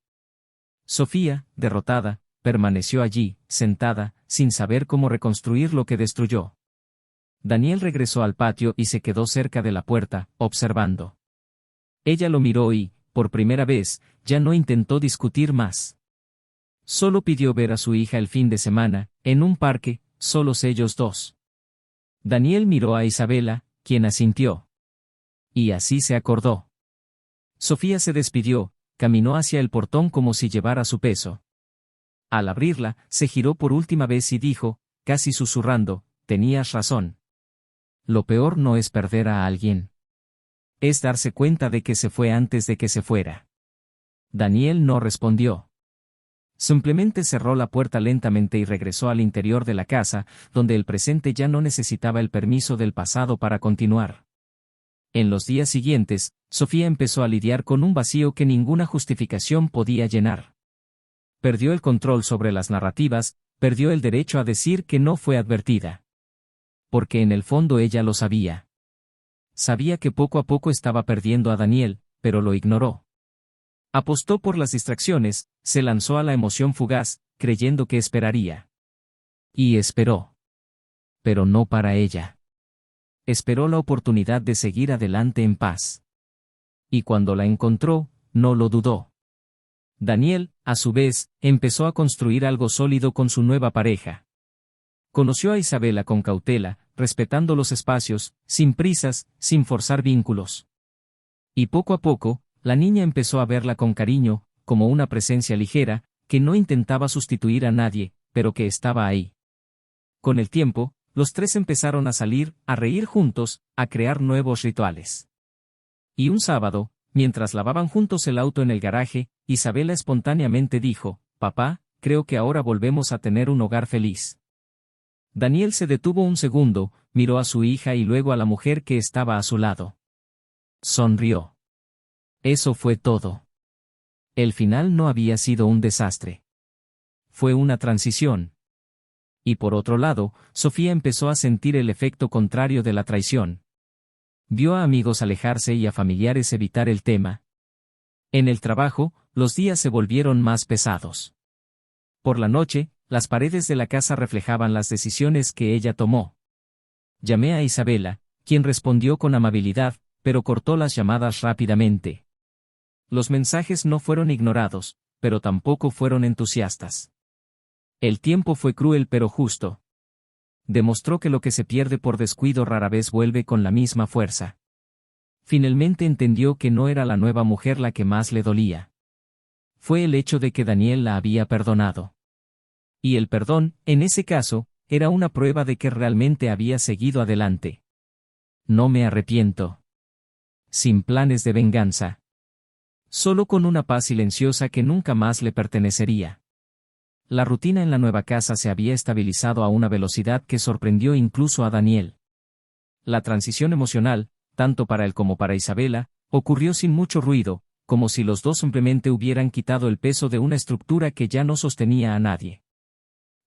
Sofía, derrotada, permaneció allí, sentada, sin saber cómo reconstruir lo que destruyó. Daniel regresó al patio y se quedó cerca de la puerta, observando. Ella lo miró y, por primera vez, ya no intentó discutir más. Solo pidió ver a su hija el fin de semana, en un parque, solos ellos dos. Daniel miró a Isabela, quien asintió. Y así se acordó. Sofía se despidió, caminó hacia el portón como si llevara su peso. Al abrirla, se giró por última vez y dijo, casi susurrando: tenías razón. Lo peor no es perder a alguien. Es darse cuenta de que se fue antes de que se fuera. Daniel no respondió. Simplemente cerró la puerta lentamente y regresó al interior de la casa, donde el presente ya no necesitaba el permiso del pasado para continuar. En los días siguientes, Sofía empezó a lidiar con un vacío que ninguna justificación podía llenar. Perdió el control sobre las narrativas, perdió el derecho a decir que no fue advertida. Porque en el fondo ella lo sabía. Sabía que poco a poco estaba perdiendo a Daniel, pero lo ignoró. Apostó por las distracciones, se lanzó a la emoción fugaz, creyendo que esperaría. Y esperó. Pero no para ella. Esperó la oportunidad de seguir adelante en paz. Y cuando la encontró, no lo dudó. Daniel, a su vez, empezó a construir algo sólido con su nueva pareja. Conoció a Isabela con cautela, respetando los espacios, sin prisas, sin forzar vínculos. Y poco a poco, la niña empezó a verla con cariño, como una presencia ligera, que no intentaba sustituir a nadie, pero que estaba ahí. Con el tiempo, los tres empezaron a salir, a reír juntos, a crear nuevos rituales. Y un sábado, mientras lavaban juntos el auto en el garaje, Isabela espontáneamente dijo: «Papá, creo que ahora volvemos a tener un hogar feliz». Daniel se detuvo un segundo, miró a su hija y luego a la mujer que estaba a su lado. Sonrió. Eso fue todo. El final no había sido un desastre. Fue una transición. Y por otro lado, Sofía empezó a sentir el efecto contrario de la traición. Vio a amigos alejarse y a familiares evitar el tema. En el trabajo, los días se volvieron más pesados. Por la noche, las paredes de la casa reflejaban las decisiones que ella tomó. Llamé a Isabela, quien respondió con amabilidad, pero cortó las llamadas rápidamente. Los mensajes no fueron ignorados, pero tampoco fueron entusiastas. El tiempo fue cruel pero justo. Demostró que lo que se pierde por descuido rara vez vuelve con la misma fuerza. Finalmente entendió que no era la nueva mujer la que más le dolía. Fue el hecho de que Daniel la había perdonado. Y el perdón, en ese caso, era una prueba de que realmente había seguido adelante. No me arrepiento. Sin planes de venganza. Solo con una paz silenciosa que nunca más le pertenecería. La rutina en la nueva casa se había estabilizado a una velocidad que sorprendió incluso a Daniel. La transición emocional, tanto para él como para Isabela, ocurrió sin mucho ruido, como si los dos simplemente hubieran quitado el peso de una estructura que ya no sostenía a nadie.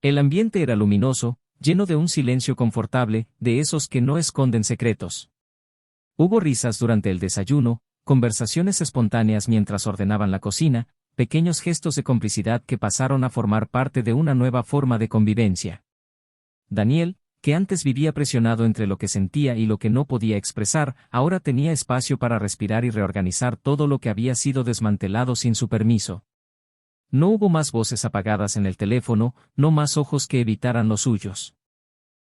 El ambiente era luminoso, lleno de un silencio confortable, de esos que no esconden secretos. Hubo risas durante el desayuno, conversaciones espontáneas mientras ordenaban la cocina, pequeños gestos de complicidad que pasaron a formar parte de una nueva forma de convivencia. Daniel, que antes vivía presionado entre lo que sentía y lo que no podía expresar, ahora tenía espacio para respirar y reorganizar todo lo que había sido desmantelado sin su permiso. No hubo más voces apagadas en el teléfono, no más ojos que evitaran los suyos.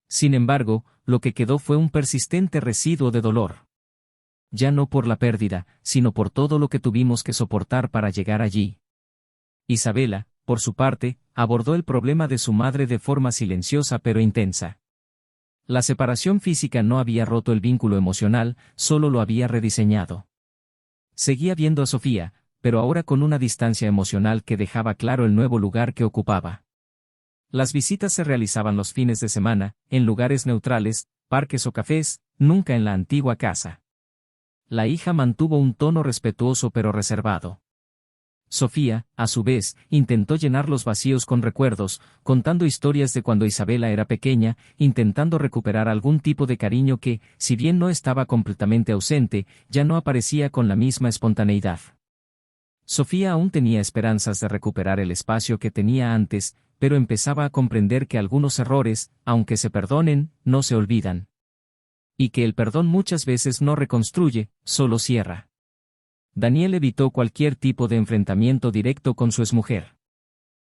Sin embargo, lo que quedó fue un persistente residuo de dolor. Ya no por la pérdida, sino por todo lo que tuvimos que soportar para llegar allí. Isabela, por su parte, abordó el problema de su madre de forma silenciosa pero intensa. La separación física no había roto el vínculo emocional, solo lo había rediseñado. Seguía viendo a Sofía, pero ahora con una distancia emocional que dejaba claro el nuevo lugar que ocupaba. Las visitas se realizaban los fines de semana, en lugares neutrales, parques o cafés, nunca en la antigua casa. La hija mantuvo un tono respetuoso pero reservado. Sofía, a su vez, intentó llenar los vacíos con recuerdos, contando historias de cuando Isabela era pequeña, intentando recuperar algún tipo de cariño que, si bien no estaba completamente ausente, ya no aparecía con la misma espontaneidad. Sofía aún tenía esperanzas de recuperar el espacio que tenía antes, pero empezaba a comprender que algunos errores, aunque se perdonen, no se olvidan. Y que el perdón muchas veces no reconstruye, solo cierra. Daniel evitó cualquier tipo de enfrentamiento directo con su exmujer.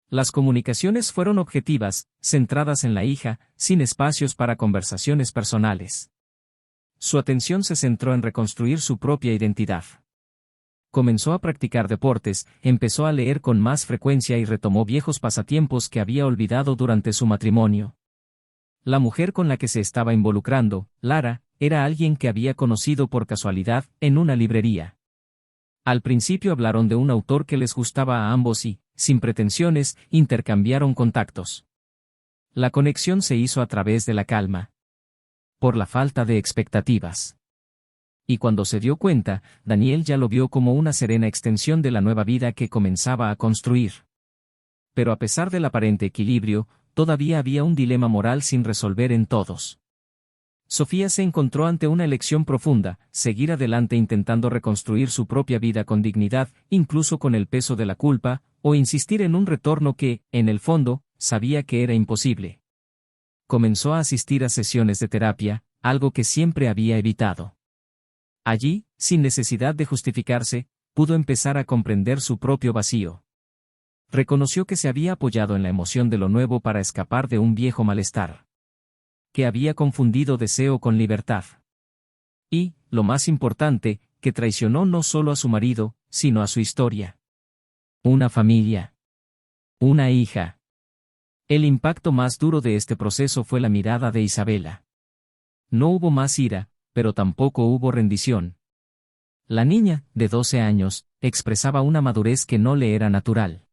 Las comunicaciones fueron objetivas, centradas en la hija, sin espacios para conversaciones personales. Su atención se centró en reconstruir su propia identidad. Comenzó a practicar deportes, empezó a leer con más frecuencia y retomó viejos pasatiempos que había olvidado durante su matrimonio. La mujer con la que se estaba involucrando, Lara, era alguien que había conocido por casualidad, en una librería. Al principio hablaron de un autor que les gustaba a ambos y, sin pretensiones, intercambiaron contactos. La conexión se hizo a través de la calma. Por la falta de expectativas. Y cuando se dio cuenta, Daniel ya lo vio como una serena extensión de la nueva vida que comenzaba a construir. Pero a pesar del aparente equilibrio, todavía había un dilema moral sin resolver en todos. Sofía se encontró ante una elección profunda: seguir adelante intentando reconstruir su propia vida con dignidad, incluso con el peso de la culpa, o insistir en un retorno que, en el fondo, sabía que era imposible. Comenzó a asistir a sesiones de terapia, algo que siempre había evitado. Allí, sin necesidad de justificarse, pudo empezar a comprender su propio vacío. Reconoció que se había apoyado en la emoción de lo nuevo para escapar de un viejo malestar. Que había confundido deseo con libertad. Y, lo más importante, que traicionó no solo a su marido, sino a su historia. Una familia. Una hija. El impacto más duro de este proceso fue la mirada de Isabela. No hubo más ira, pero tampoco hubo rendición. La niña, de 12 años, expresaba una madurez que no le era natural.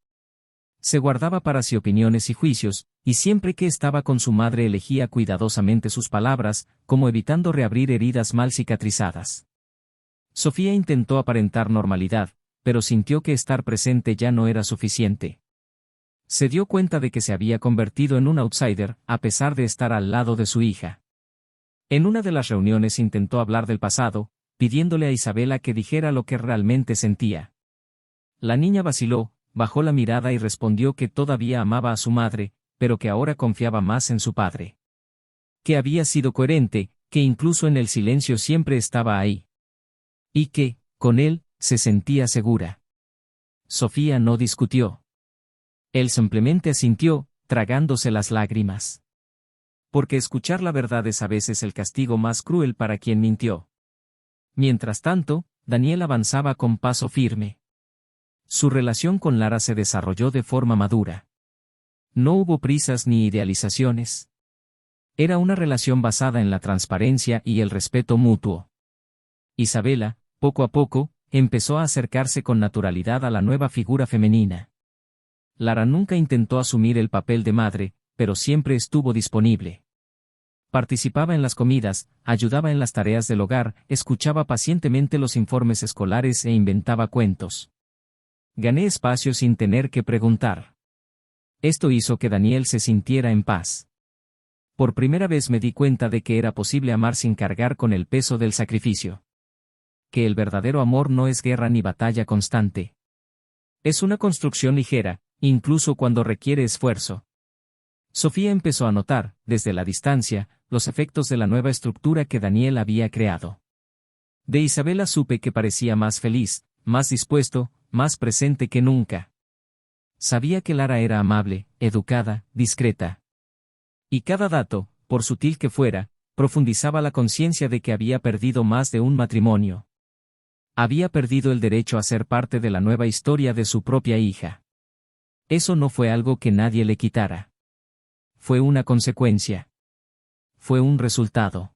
Se guardaba para sí opiniones y juicios, y siempre que estaba con su madre elegía cuidadosamente sus palabras, como evitando reabrir heridas mal cicatrizadas. Sofía intentó aparentar normalidad, pero sintió que estar presente ya no era suficiente. Se dio cuenta de que se había convertido en un outsider, a pesar de estar al lado de su hija. En una de las reuniones intentó hablar del pasado, pidiéndole a Isabela que dijera lo que realmente sentía. La niña vaciló, bajó la mirada y respondió que todavía amaba a su madre, pero que ahora confiaba más en su padre. Que había sido coherente, que incluso en el silencio siempre estaba ahí. Y que, con él, se sentía segura. Sofía no discutió. Él simplemente asintió, tragándose las lágrimas. Porque escuchar la verdad es a veces el castigo más cruel para quien mintió. Mientras tanto, Daniel avanzaba con paso firme. Su relación con Lara se desarrolló de forma madura. No hubo prisas ni idealizaciones. Era una relación basada en la transparencia y el respeto mutuo. Isabela, poco a poco, empezó a acercarse con naturalidad a la nueva figura femenina. Lara nunca intentó asumir el papel de madre, pero siempre estuvo disponible. Participaba en las comidas, ayudaba en las tareas del hogar, escuchaba pacientemente los informes escolares e inventaba cuentos. Gané espacio sin tener que preguntar. Esto hizo que Daniel se sintiera en paz. Por primera vez me di cuenta de que era posible amar sin cargar con el peso del sacrificio. Que el verdadero amor no es guerra ni batalla constante. Es una construcción ligera, incluso cuando requiere esfuerzo. Sofía empezó a notar, desde la distancia, los efectos de la nueva estructura que Daniel había creado. De Isabela supe que parecía más feliz, más dispuesto, más presente que nunca. Sabía que Lara era amable, educada, discreta. Y cada dato, por sutil que fuera, profundizaba la conciencia de que había perdido más de un matrimonio. Había perdido el derecho a ser parte de la nueva historia de su propia hija. Eso no fue algo que nadie le quitara. Fue una consecuencia. Fue un resultado.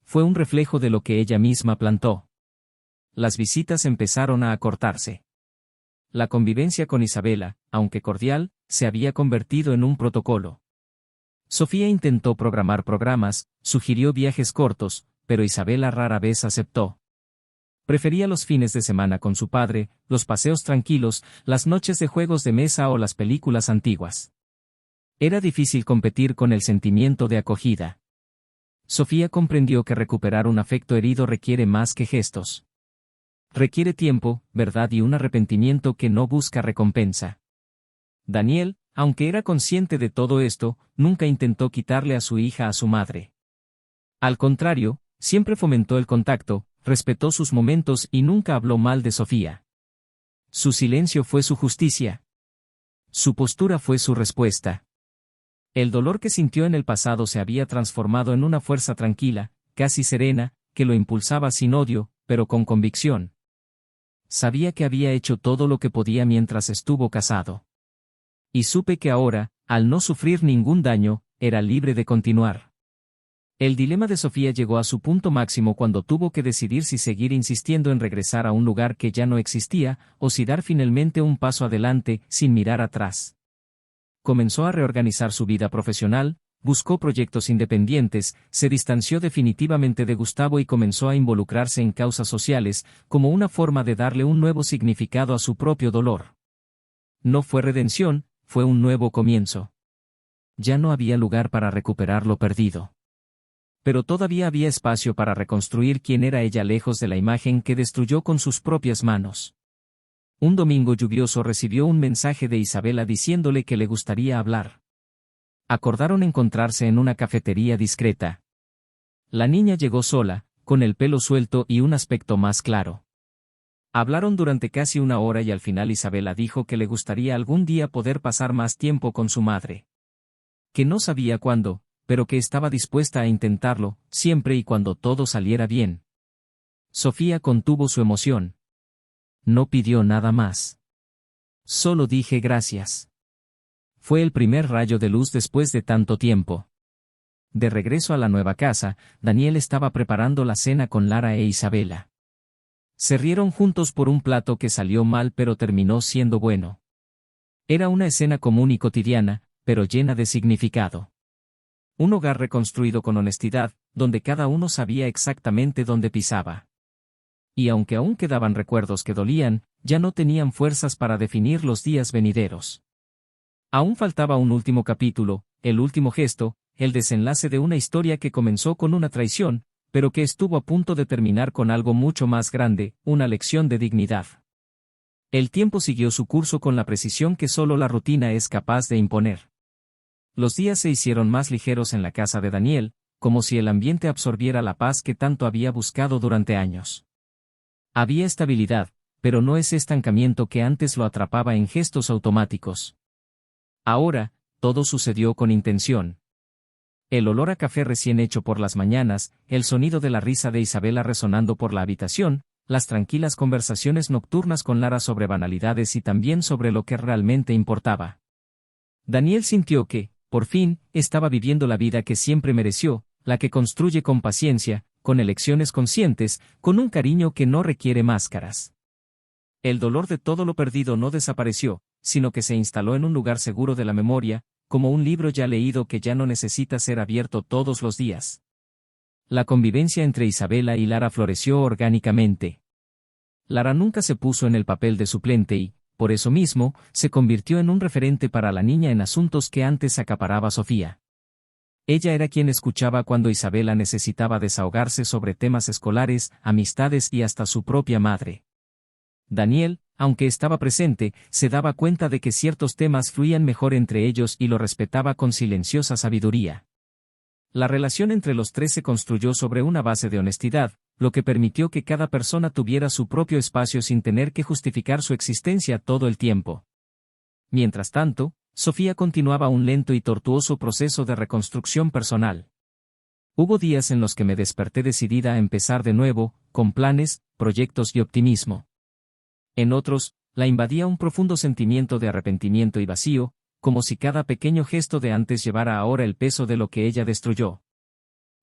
Fue un reflejo de lo que ella misma plantó. Las visitas empezaron a acortarse. La convivencia con Isabela, aunque cordial, se había convertido en un protocolo. Sofía intentó programar programas, sugirió viajes cortos, pero Isabela rara vez aceptó. Prefería los fines de semana con su padre, los paseos tranquilos, las noches de juegos de mesa o las películas antiguas. Era difícil competir con el sentimiento de acogida. Sofía comprendió que recuperar un afecto herido requiere más que gestos. Requiere tiempo, verdad y un arrepentimiento que no busca recompensa. Daniel, aunque era consciente de todo esto, nunca intentó quitarle a su hija a su madre. Al contrario, siempre fomentó el contacto, respetó sus momentos y nunca habló mal de Sofía. Su silencio fue su justicia. Su postura fue su respuesta. El dolor que sintió en el pasado se había transformado en una fuerza tranquila, casi serena, que lo impulsaba sin odio, pero con convicción. Sabía que había hecho todo lo que podía mientras estuvo casado. Y supe que ahora, al no sufrir ningún daño, era libre de continuar. El dilema de Sofía llegó a su punto máximo cuando tuvo que decidir si seguir insistiendo en regresar a un lugar que ya no existía, o si dar finalmente un paso adelante, sin mirar atrás. Comenzó a reorganizar su vida profesional, buscó proyectos independientes, se distanció definitivamente de Gustavo y comenzó a involucrarse en causas sociales, como una forma de darle un nuevo significado a su propio dolor. No fue redención, fue un nuevo comienzo. Ya no había lugar para recuperar lo perdido. Pero todavía había espacio para reconstruir quién era ella lejos de la imagen que destruyó con sus propias manos. Un domingo lluvioso recibió un mensaje de Isabela diciéndole que le gustaría hablar. Acordaron encontrarse en una cafetería discreta. La niña llegó sola, con el pelo suelto y un aspecto más claro. Hablaron durante casi una hora y al final Isabela dijo que le gustaría algún día poder pasar más tiempo con su madre. Que no sabía cuándo, pero que estaba dispuesta a intentarlo, siempre y cuando todo saliera bien. Sofía contuvo su emoción. No pidió nada más. Solo dije gracias. Fue el primer rayo de luz después de tanto tiempo. De regreso a la nueva casa, Daniel estaba preparando la cena con Lara e Isabela. Se rieron juntos por un plato que salió mal pero terminó siendo bueno. Era una escena común y cotidiana, pero llena de significado. Un hogar reconstruido con honestidad, donde cada uno sabía exactamente dónde pisaba. Y aunque aún quedaban recuerdos que dolían, ya no tenían fuerzas para definir los días venideros. Aún faltaba un último capítulo, el último gesto, el desenlace de una historia que comenzó con una traición, pero que estuvo a punto de terminar con algo mucho más grande, una lección de dignidad. El tiempo siguió su curso con la precisión que solo la rutina es capaz de imponer. Los días se hicieron más ligeros en la casa de Daniel, como si el ambiente absorbiera la paz que tanto había buscado durante años. Había estabilidad, pero no ese estancamiento que antes lo atrapaba en gestos automáticos. Ahora, todo sucedió con intención. El olor a café recién hecho por las mañanas, el sonido de la risa de Isabela resonando por la habitación, las tranquilas conversaciones nocturnas con Lara sobre banalidades y también sobre lo que realmente importaba. Daniel sintió que, por fin, estaba viviendo la vida que siempre mereció, la que construye con paciencia, con elecciones conscientes, con un cariño que no requiere máscaras. El dolor de todo lo perdido no desapareció, sino que se instaló en un lugar seguro de la memoria, como un libro ya leído que ya no necesita ser abierto todos los días. La convivencia entre Isabela y Lara floreció orgánicamente. Lara nunca se puso en el papel de suplente y, por eso mismo, se convirtió en un referente para la niña en asuntos que antes acaparaba Sofía. Ella era quien escuchaba cuando Isabela necesitaba desahogarse sobre temas escolares, amistades y hasta su propia madre. Daniel, aunque estaba presente, se daba cuenta de que ciertos temas fluían mejor entre ellos y lo respetaba con silenciosa sabiduría. La relación entre los tres se construyó sobre una base de honestidad, lo que permitió que cada persona tuviera su propio espacio sin tener que justificar su existencia todo el tiempo. Mientras tanto, Sofía continuaba un lento y tortuoso proceso de reconstrucción personal. Hubo días en los que me desperté decidida a empezar de nuevo, con planes, proyectos y optimismo. En otros, la invadía un profundo sentimiento de arrepentimiento y vacío, como si cada pequeño gesto de antes llevara ahora el peso de lo que ella destruyó.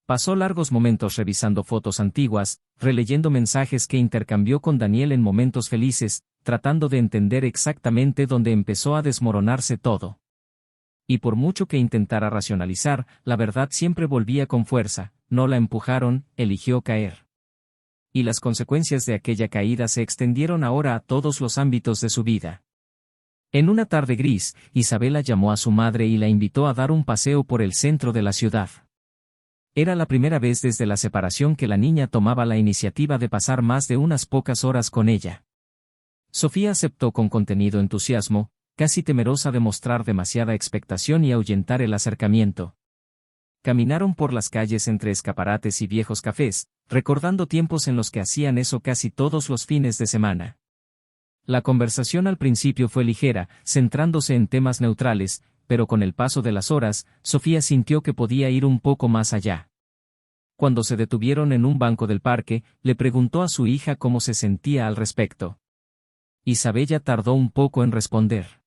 Pasó largos momentos revisando fotos antiguas, releyendo mensajes que intercambió con Daniel en momentos felices, tratando de entender exactamente dónde empezó a desmoronarse todo. Y por mucho que intentara racionalizar, la verdad siempre volvía con fuerza, no la empujaron, eligió caer. Y las consecuencias de aquella caída se extendieron ahora a todos los ámbitos de su vida. En una tarde gris, Isabela llamó a su madre y la invitó a dar un paseo por el centro de la ciudad. Era la primera vez desde la separación que la niña tomaba la iniciativa de pasar más de unas pocas horas con ella. Sofía aceptó con contenido entusiasmo, casi temerosa de mostrar demasiada expectación y ahuyentar el acercamiento. Caminaron por las calles entre escaparates y viejos cafés, recordando tiempos en los que hacían eso casi todos los fines de semana. La conversación al principio fue ligera, centrándose en temas neutrales, pero con el paso de las horas, Sofía sintió que podía ir un poco más allá. Cuando se detuvieron en un banco del parque, le preguntó a su hija cómo se sentía al respecto. Isabella tardó un poco en responder.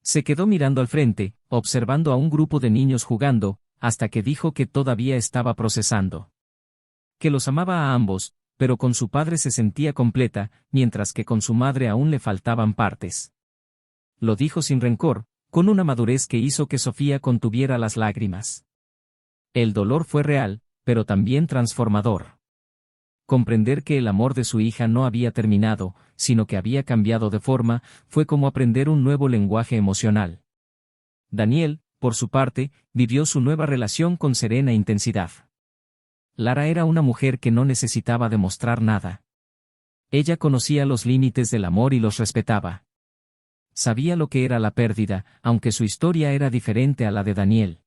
Se quedó mirando al frente, observando a un grupo de niños jugando, hasta que dijo que todavía estaba procesando. Que los amaba a ambos, pero con su padre se sentía completa, mientras que con su madre aún le faltaban partes. Lo dijo sin rencor, con una madurez que hizo que Sofía contuviera las lágrimas. El dolor fue real, pero también transformador. Comprender que el amor de su hija no había terminado, sino que había cambiado de forma, fue como aprender un nuevo lenguaje emocional. Daniel, por su parte, vivió su nueva relación con serena intensidad. Lara era una mujer que no necesitaba demostrar nada. Ella conocía los límites del amor y los respetaba. Sabía lo que era la pérdida, aunque su historia era diferente a la de Daniel.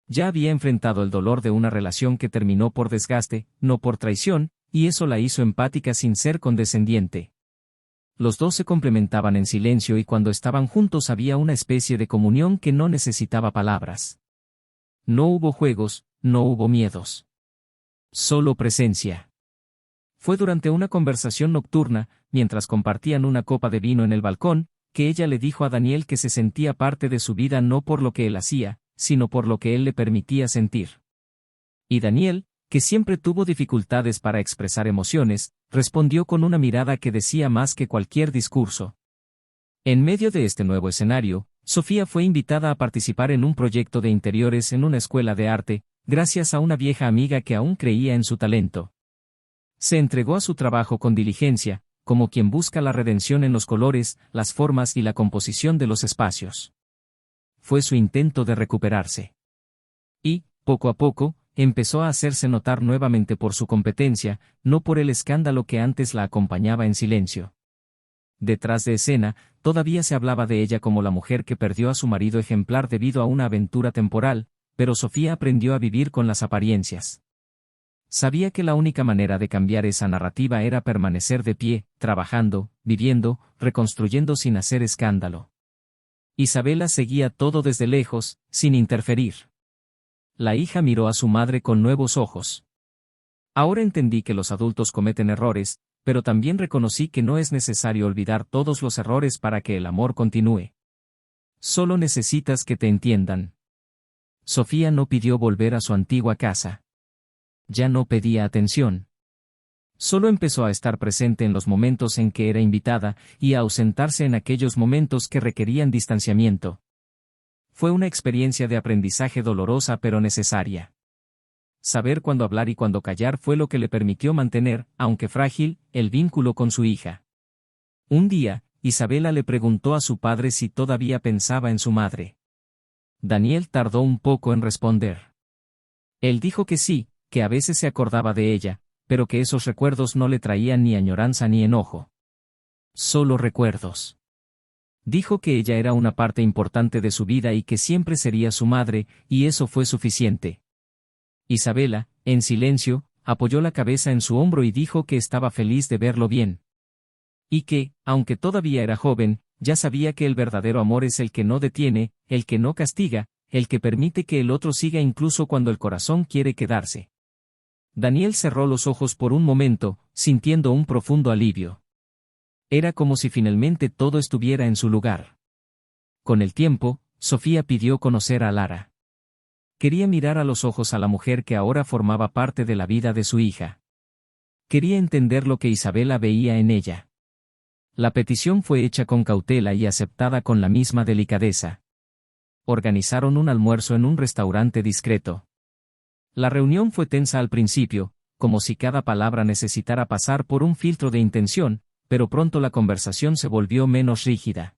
Ya había enfrentado el dolor de una relación que terminó por desgaste, no por traición, y eso la hizo empática sin ser condescendiente. Los dos se complementaban en silencio y cuando estaban juntos había una especie de comunión que no necesitaba palabras. No hubo juegos, no hubo miedos. Solo presencia. Fue durante una conversación nocturna, mientras compartían una copa de vino en el balcón, que ella le dijo a Daniel que se sentía parte de su vida no por lo que él hacía, sino por lo que él le permitía sentir. Y Daniel, que siempre tuvo dificultades para expresar emociones, respondió con una mirada que decía más que cualquier discurso. En medio de este nuevo escenario, Sofía fue invitada a participar en un proyecto de interiores en una escuela de arte, gracias a una vieja amiga que aún creía en su talento. Se entregó a su trabajo con diligencia, como quien busca la redención en los colores, las formas y la composición de los espacios. Fue su intento de recuperarse. Y, poco a poco, empezó a hacerse notar nuevamente por su competencia, no por el escándalo que antes la acompañaba en silencio. Detrás de escena, todavía se hablaba de ella como la mujer que perdió a su marido ejemplar debido a una aventura temporal, pero Sofía aprendió a vivir con las apariencias. Sabía que la única manera de cambiar esa narrativa era permanecer de pie, trabajando, viviendo, reconstruyendo sin hacer escándalo. Isabela seguía todo desde lejos, sin interferir. La hija miró a su madre con nuevos ojos. Ahora entendí que los adultos cometen errores, pero también reconocí que no es necesario olvidar todos los errores para que el amor continúe. Solo necesitas que te entiendan. Sofía no pidió volver a su antigua casa. Ya no pedía atención. Solo empezó a estar presente en los momentos en que era invitada, y a ausentarse en aquellos momentos que requerían distanciamiento. Fue una experiencia de aprendizaje dolorosa pero necesaria. Saber cuándo hablar y cuándo callar fue lo que le permitió mantener, aunque frágil, el vínculo con su hija. Un día, Isabela le preguntó a su padre si todavía pensaba en su madre. Daniel tardó un poco en responder. Él dijo que sí, que a veces se acordaba de ella, pero que esos recuerdos no le traían ni añoranza ni enojo. Solo recuerdos. Dijo que ella era una parte importante de su vida y que siempre sería su madre, y eso fue suficiente. Isabela, en silencio, apoyó la cabeza en su hombro y dijo que estaba feliz de verlo bien. Y que, aunque todavía era joven, ya sabía que el verdadero amor es el que no detiene, el que no castiga, el que permite que el otro siga incluso cuando el corazón quiere quedarse. Daniel cerró los ojos por un momento, sintiendo un profundo alivio. Era como si finalmente todo estuviera en su lugar. Con el tiempo, Sofía pidió conocer a Lara. Quería mirar a los ojos a la mujer que ahora formaba parte de la vida de su hija. Quería entender lo que Isabela veía en ella. La petición fue hecha con cautela y aceptada con la misma delicadeza. Organizaron un almuerzo en un restaurante discreto. La reunión fue tensa al principio, como si cada palabra necesitara pasar por un filtro de intención, pero pronto la conversación se volvió menos rígida.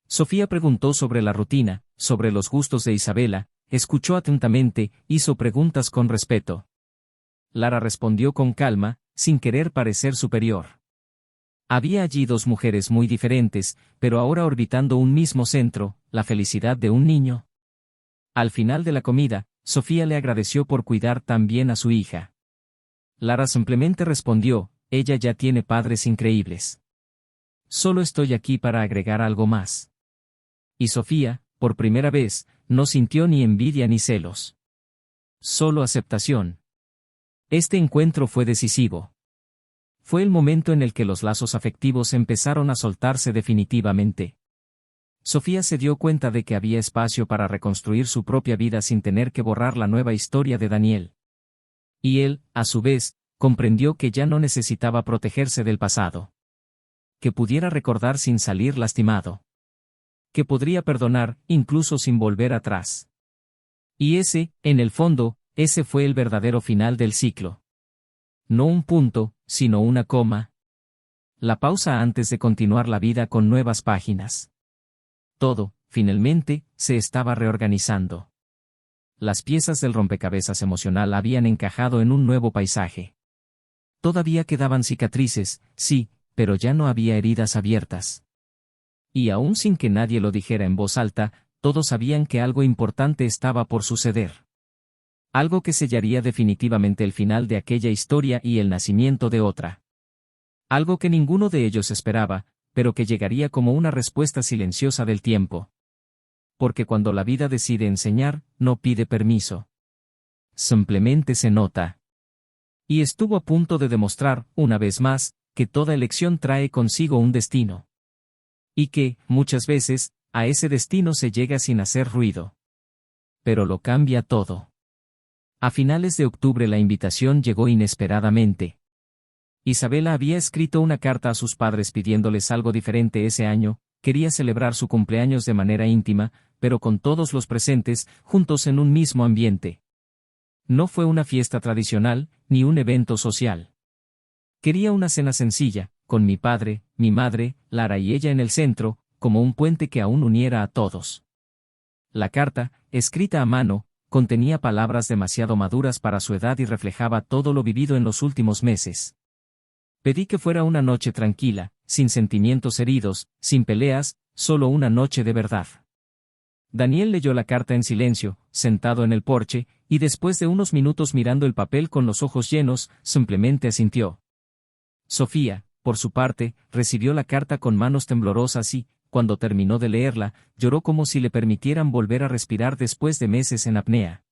Sofía preguntó sobre la rutina, sobre los gustos de Isabela, escuchó atentamente, hizo preguntas con respeto. Lara respondió con calma, sin querer parecer superior. Había allí dos mujeres muy diferentes, pero ahora orbitando un mismo centro, la felicidad de un niño. Al final de la comida, Sofía le agradeció por cuidar tan bien a su hija. Lara simplemente respondió, ella ya tiene padres increíbles. Solo estoy aquí para agregar algo más. Y Sofía, por primera vez, no sintió ni envidia ni celos. Solo aceptación. Este encuentro fue decisivo. Fue el momento en el que los lazos afectivos empezaron a soltarse definitivamente. Sofía se dio cuenta de que había espacio para reconstruir su propia vida sin tener que borrar la nueva historia de Daniel. Y él, a su vez, comprendió que ya no necesitaba protegerse del pasado. Que pudiera recordar sin salir lastimado. que podría perdonar, incluso sin volver atrás. Y ese, en el fondo, ese fue el verdadero final del ciclo. No un punto, sino una coma. La pausa antes de continuar la vida con nuevas páginas. Todo, finalmente, se estaba reorganizando. Las piezas del rompecabezas emocional habían encajado en un nuevo paisaje. Todavía quedaban cicatrices, sí, pero ya no había heridas abiertas. Y aún sin que nadie lo dijera en voz alta, todos sabían que algo importante estaba por suceder. Algo que sellaría definitivamente el final de aquella historia y el nacimiento de otra. Algo que ninguno de ellos esperaba, pero que llegaría como una respuesta silenciosa del tiempo. Porque cuando la vida decide enseñar, no pide permiso. Simplemente se nota. Y estuvo a punto de demostrar, una vez más, que toda elección trae consigo un destino. Y que, muchas veces, a ese destino se llega sin hacer ruido. Pero lo cambia todo. A finales de octubre la invitación llegó inesperadamente. Isabela había escrito una carta a sus padres pidiéndoles algo diferente ese año, quería celebrar su cumpleaños de manera íntima, pero con todos los presentes, juntos en un mismo ambiente. No fue una fiesta tradicional, ni un evento social. Quería una cena sencilla, con mi padre, mi madre, Lara y ella en el centro, como un puente que aún uniera a todos. La carta, escrita a mano, contenía palabras demasiado maduras para su edad y reflejaba todo lo vivido en los últimos meses. Pedí que fuera una noche tranquila, sin sentimientos heridos, sin peleas, solo una noche de verdad. Daniel leyó la carta en silencio, sentado en el porche, y después de unos minutos mirando el papel con los ojos llenos, simplemente asintió. Sofía, por su parte, recibió la carta con manos temblorosas y, cuando terminó de leerla, lloró como si le permitieran volver a respirar después de meses en apnea.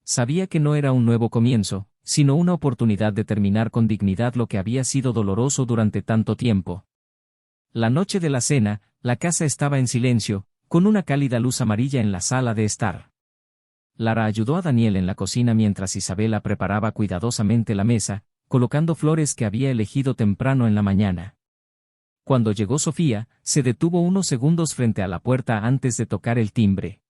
Sabía que no era un nuevo comienzo, sino una oportunidad de terminar con dignidad lo que había sido doloroso durante tanto tiempo. La noche de la cena, la casa estaba en silencio, con una cálida luz amarilla en la sala de estar. Lara ayudó a Daniel en la cocina mientras Isabela preparaba cuidadosamente la mesa, colocando flores que había elegido temprano en la mañana. Cuando llegó Sofía, se detuvo unos segundos frente a la puerta antes de tocar el timbre.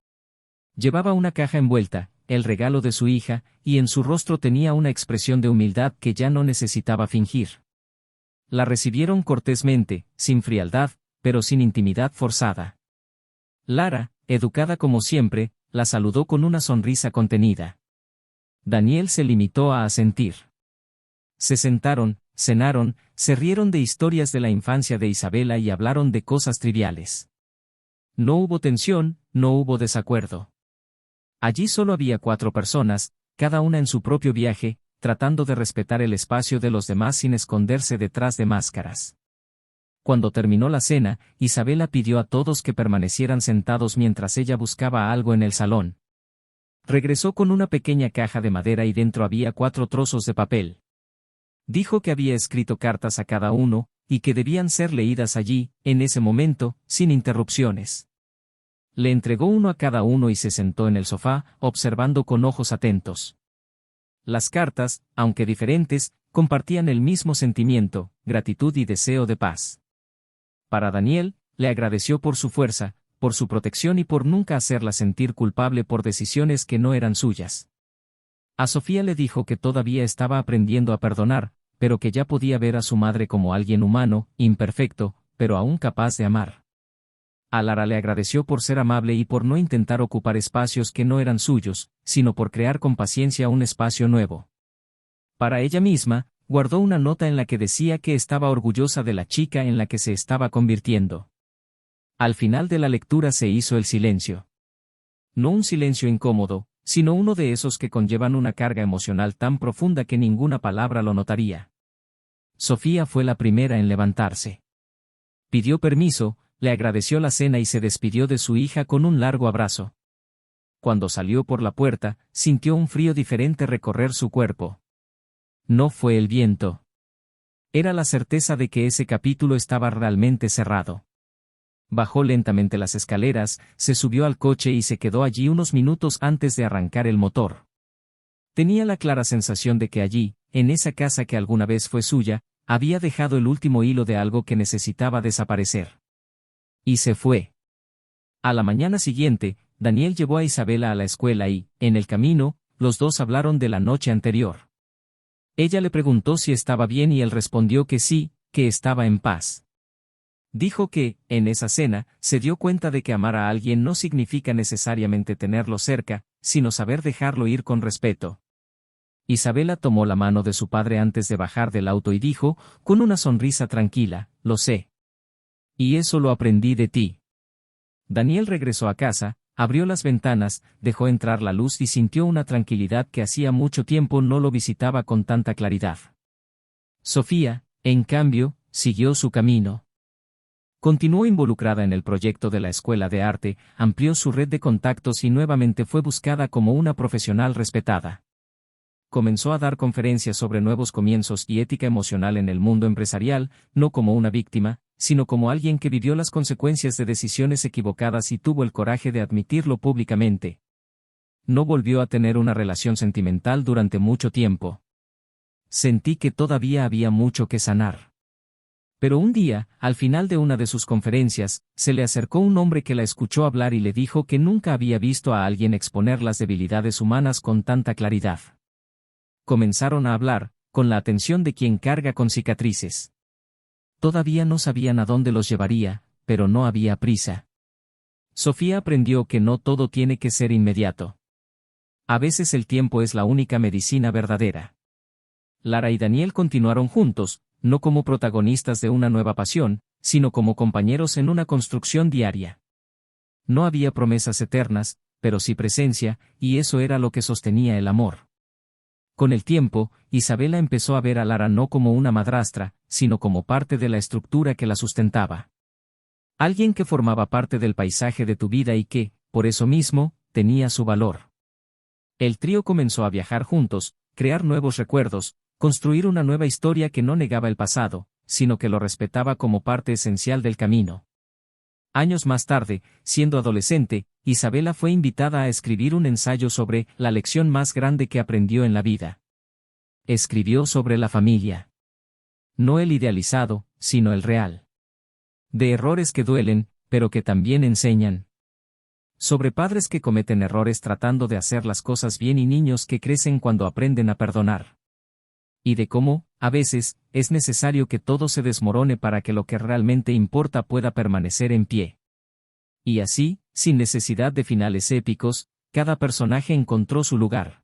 Llevaba una caja envuelta, el regalo de su hija, y en su rostro tenía una expresión de humildad que ya no necesitaba fingir. La recibieron cortésmente, sin frialdad, pero sin intimidad forzada. Lara, educada como siempre, la saludó con una sonrisa contenida. Daniel se limitó a asentir. Se sentaron, cenaron, se rieron de historias de la infancia de Isabela y hablaron de cosas triviales. No hubo tensión, no hubo desacuerdo. Allí solo había 4 personas, cada una en su propio viaje, tratando de respetar el espacio de los demás sin esconderse detrás de máscaras. Cuando terminó la cena, Isabela pidió a todos que permanecieran sentados mientras ella buscaba algo en el salón. Regresó con una pequeña caja de madera y dentro había 4 trozos de papel. Dijo que había escrito cartas a cada uno, y que debían ser leídas allí, en ese momento, sin interrupciones. Le entregó uno a cada uno y se sentó en el sofá, observando con ojos atentos. Las cartas, aunque diferentes, compartían el mismo sentimiento, gratitud y deseo de paz. Para Daniel, le agradeció por su fuerza, por su protección y por nunca hacerla sentir culpable por decisiones que no eran suyas. A Sofía le dijo que todavía estaba aprendiendo a perdonar, pero que ya podía ver a su madre como alguien humano, imperfecto, pero aún capaz de amar. A Lara le agradeció por ser amable y por no intentar ocupar espacios que no eran suyos, sino por crear con paciencia un espacio nuevo. Para ella misma, guardó una nota en la que decía que estaba orgullosa de la chica en la que se estaba convirtiendo. Al final de la lectura se hizo el silencio. No un silencio incómodo, sino uno de esos que conllevan una carga emocional tan profunda que ninguna palabra lo notaría. Sofía fue la primera en levantarse. Pidió permiso, le agradeció la cena y se despidió de su hija con un largo abrazo. Cuando salió por la puerta, sintió un frío diferente recorrer su cuerpo. No fue el viento. Era la certeza de que ese capítulo estaba realmente cerrado. Bajó lentamente las escaleras, se subió al coche y se quedó allí unos minutos antes de arrancar el motor. Tenía la clara sensación de que allí, en esa casa que alguna vez fue suya, había dejado el último hilo de algo que necesitaba desaparecer. Y se fue. A la mañana siguiente, Daniel llevó a Isabela a la escuela y, en el camino, los dos hablaron de la noche anterior. Ella le preguntó si estaba bien y él respondió que sí, que estaba en paz. Dijo que, en esa cena, se dio cuenta de que amar a alguien no significa necesariamente tenerlo cerca, sino saber dejarlo ir con respeto. Isabela tomó la mano de su padre antes de bajar del auto y dijo, con una sonrisa tranquila, lo sé. Y eso lo aprendí de ti. Daniel regresó a casa, abrió las ventanas, dejó entrar la luz y sintió una tranquilidad que hacía mucho tiempo no lo visitaba con tanta claridad. Sofía, en cambio, siguió su camino. Continuó involucrada en el proyecto de la Escuela de Arte, amplió su red de contactos y nuevamente fue buscada como una profesional respetada. Comenzó a dar conferencias sobre nuevos comienzos y ética emocional en el mundo empresarial, no como una víctima, sino como alguien que vivió las consecuencias de decisiones equivocadas y tuvo el coraje de admitirlo públicamente. No volvió a tener una relación sentimental durante mucho tiempo. Sentí que todavía había mucho que sanar. Pero un día, al final de una de sus conferencias, se le acercó un hombre que la escuchó hablar y le dijo que nunca había visto a alguien exponer las debilidades humanas con tanta claridad. Comenzaron a hablar, con la atención de quien carga con cicatrices. Todavía no sabían a dónde los llevaría, pero no había prisa. Sofía aprendió que no todo tiene que ser inmediato. A veces el tiempo es la única medicina verdadera. Lara y Daniel continuaron juntos, no como protagonistas de una nueva pasión, sino como compañeros en una construcción diaria. No había promesas eternas, pero sí presencia, y eso era lo que sostenía el amor. Con el tiempo, Isabela empezó a ver a Lara no como una madrastra, sino como parte de la estructura que la sustentaba. Alguien que formaba parte del paisaje de tu vida y que, por eso mismo, tenía su valor. El trío comenzó a viajar juntos, crear nuevos recuerdos, construir una nueva historia que no negaba el pasado, sino que lo respetaba como parte esencial del camino. Años más tarde, siendo adolescente, Isabela fue invitada a escribir un ensayo sobre la lección más grande que aprendió en la vida. Escribió sobre la familia. No el idealizado, sino el real. De errores que duelen, pero que también enseñan. Sobre padres que cometen errores tratando de hacer las cosas bien y niños que crecen cuando aprenden a perdonar. Y de cómo, a veces, es necesario que todo se desmorone para que lo que realmente importa pueda permanecer en pie. Y así, sin necesidad de finales épicos, cada personaje encontró su lugar.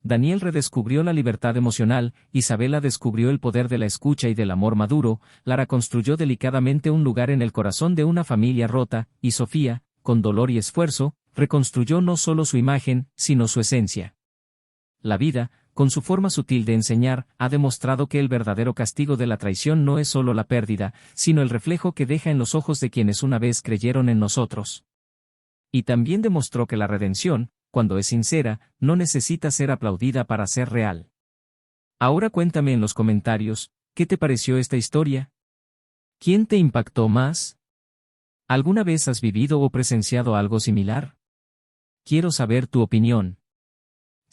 Daniel redescubrió la libertad emocional, Isabela descubrió el poder de la escucha y del amor maduro, Lara construyó delicadamente un lugar en el corazón de una familia rota, y Sofía, con dolor y esfuerzo, reconstruyó no solo su imagen, sino su esencia. La vida, con su forma sutil de enseñar, ha demostrado que el verdadero castigo de la traición no es solo la pérdida, sino el reflejo que deja en los ojos de quienes una vez creyeron en nosotros. Y también demostró que la redención, cuando es sincera, no necesita ser aplaudida para ser real. Ahora cuéntame en los comentarios, ¿qué te pareció esta historia? ¿Quién te impactó más? ¿Alguna vez has vivido o presenciado algo similar? Quiero saber tu opinión.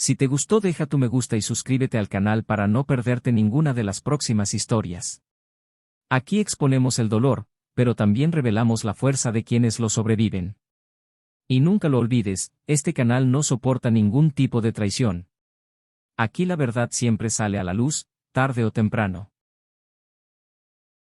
Si te gustó, deja tu me gusta y suscríbete al canal para no perderte ninguna de las próximas historias. Aquí exponemos el dolor, pero también revelamos la fuerza de quienes lo sobreviven. Y nunca lo olvides, este canal no soporta ningún tipo de traición. Aquí la verdad siempre sale a la luz, tarde o temprano.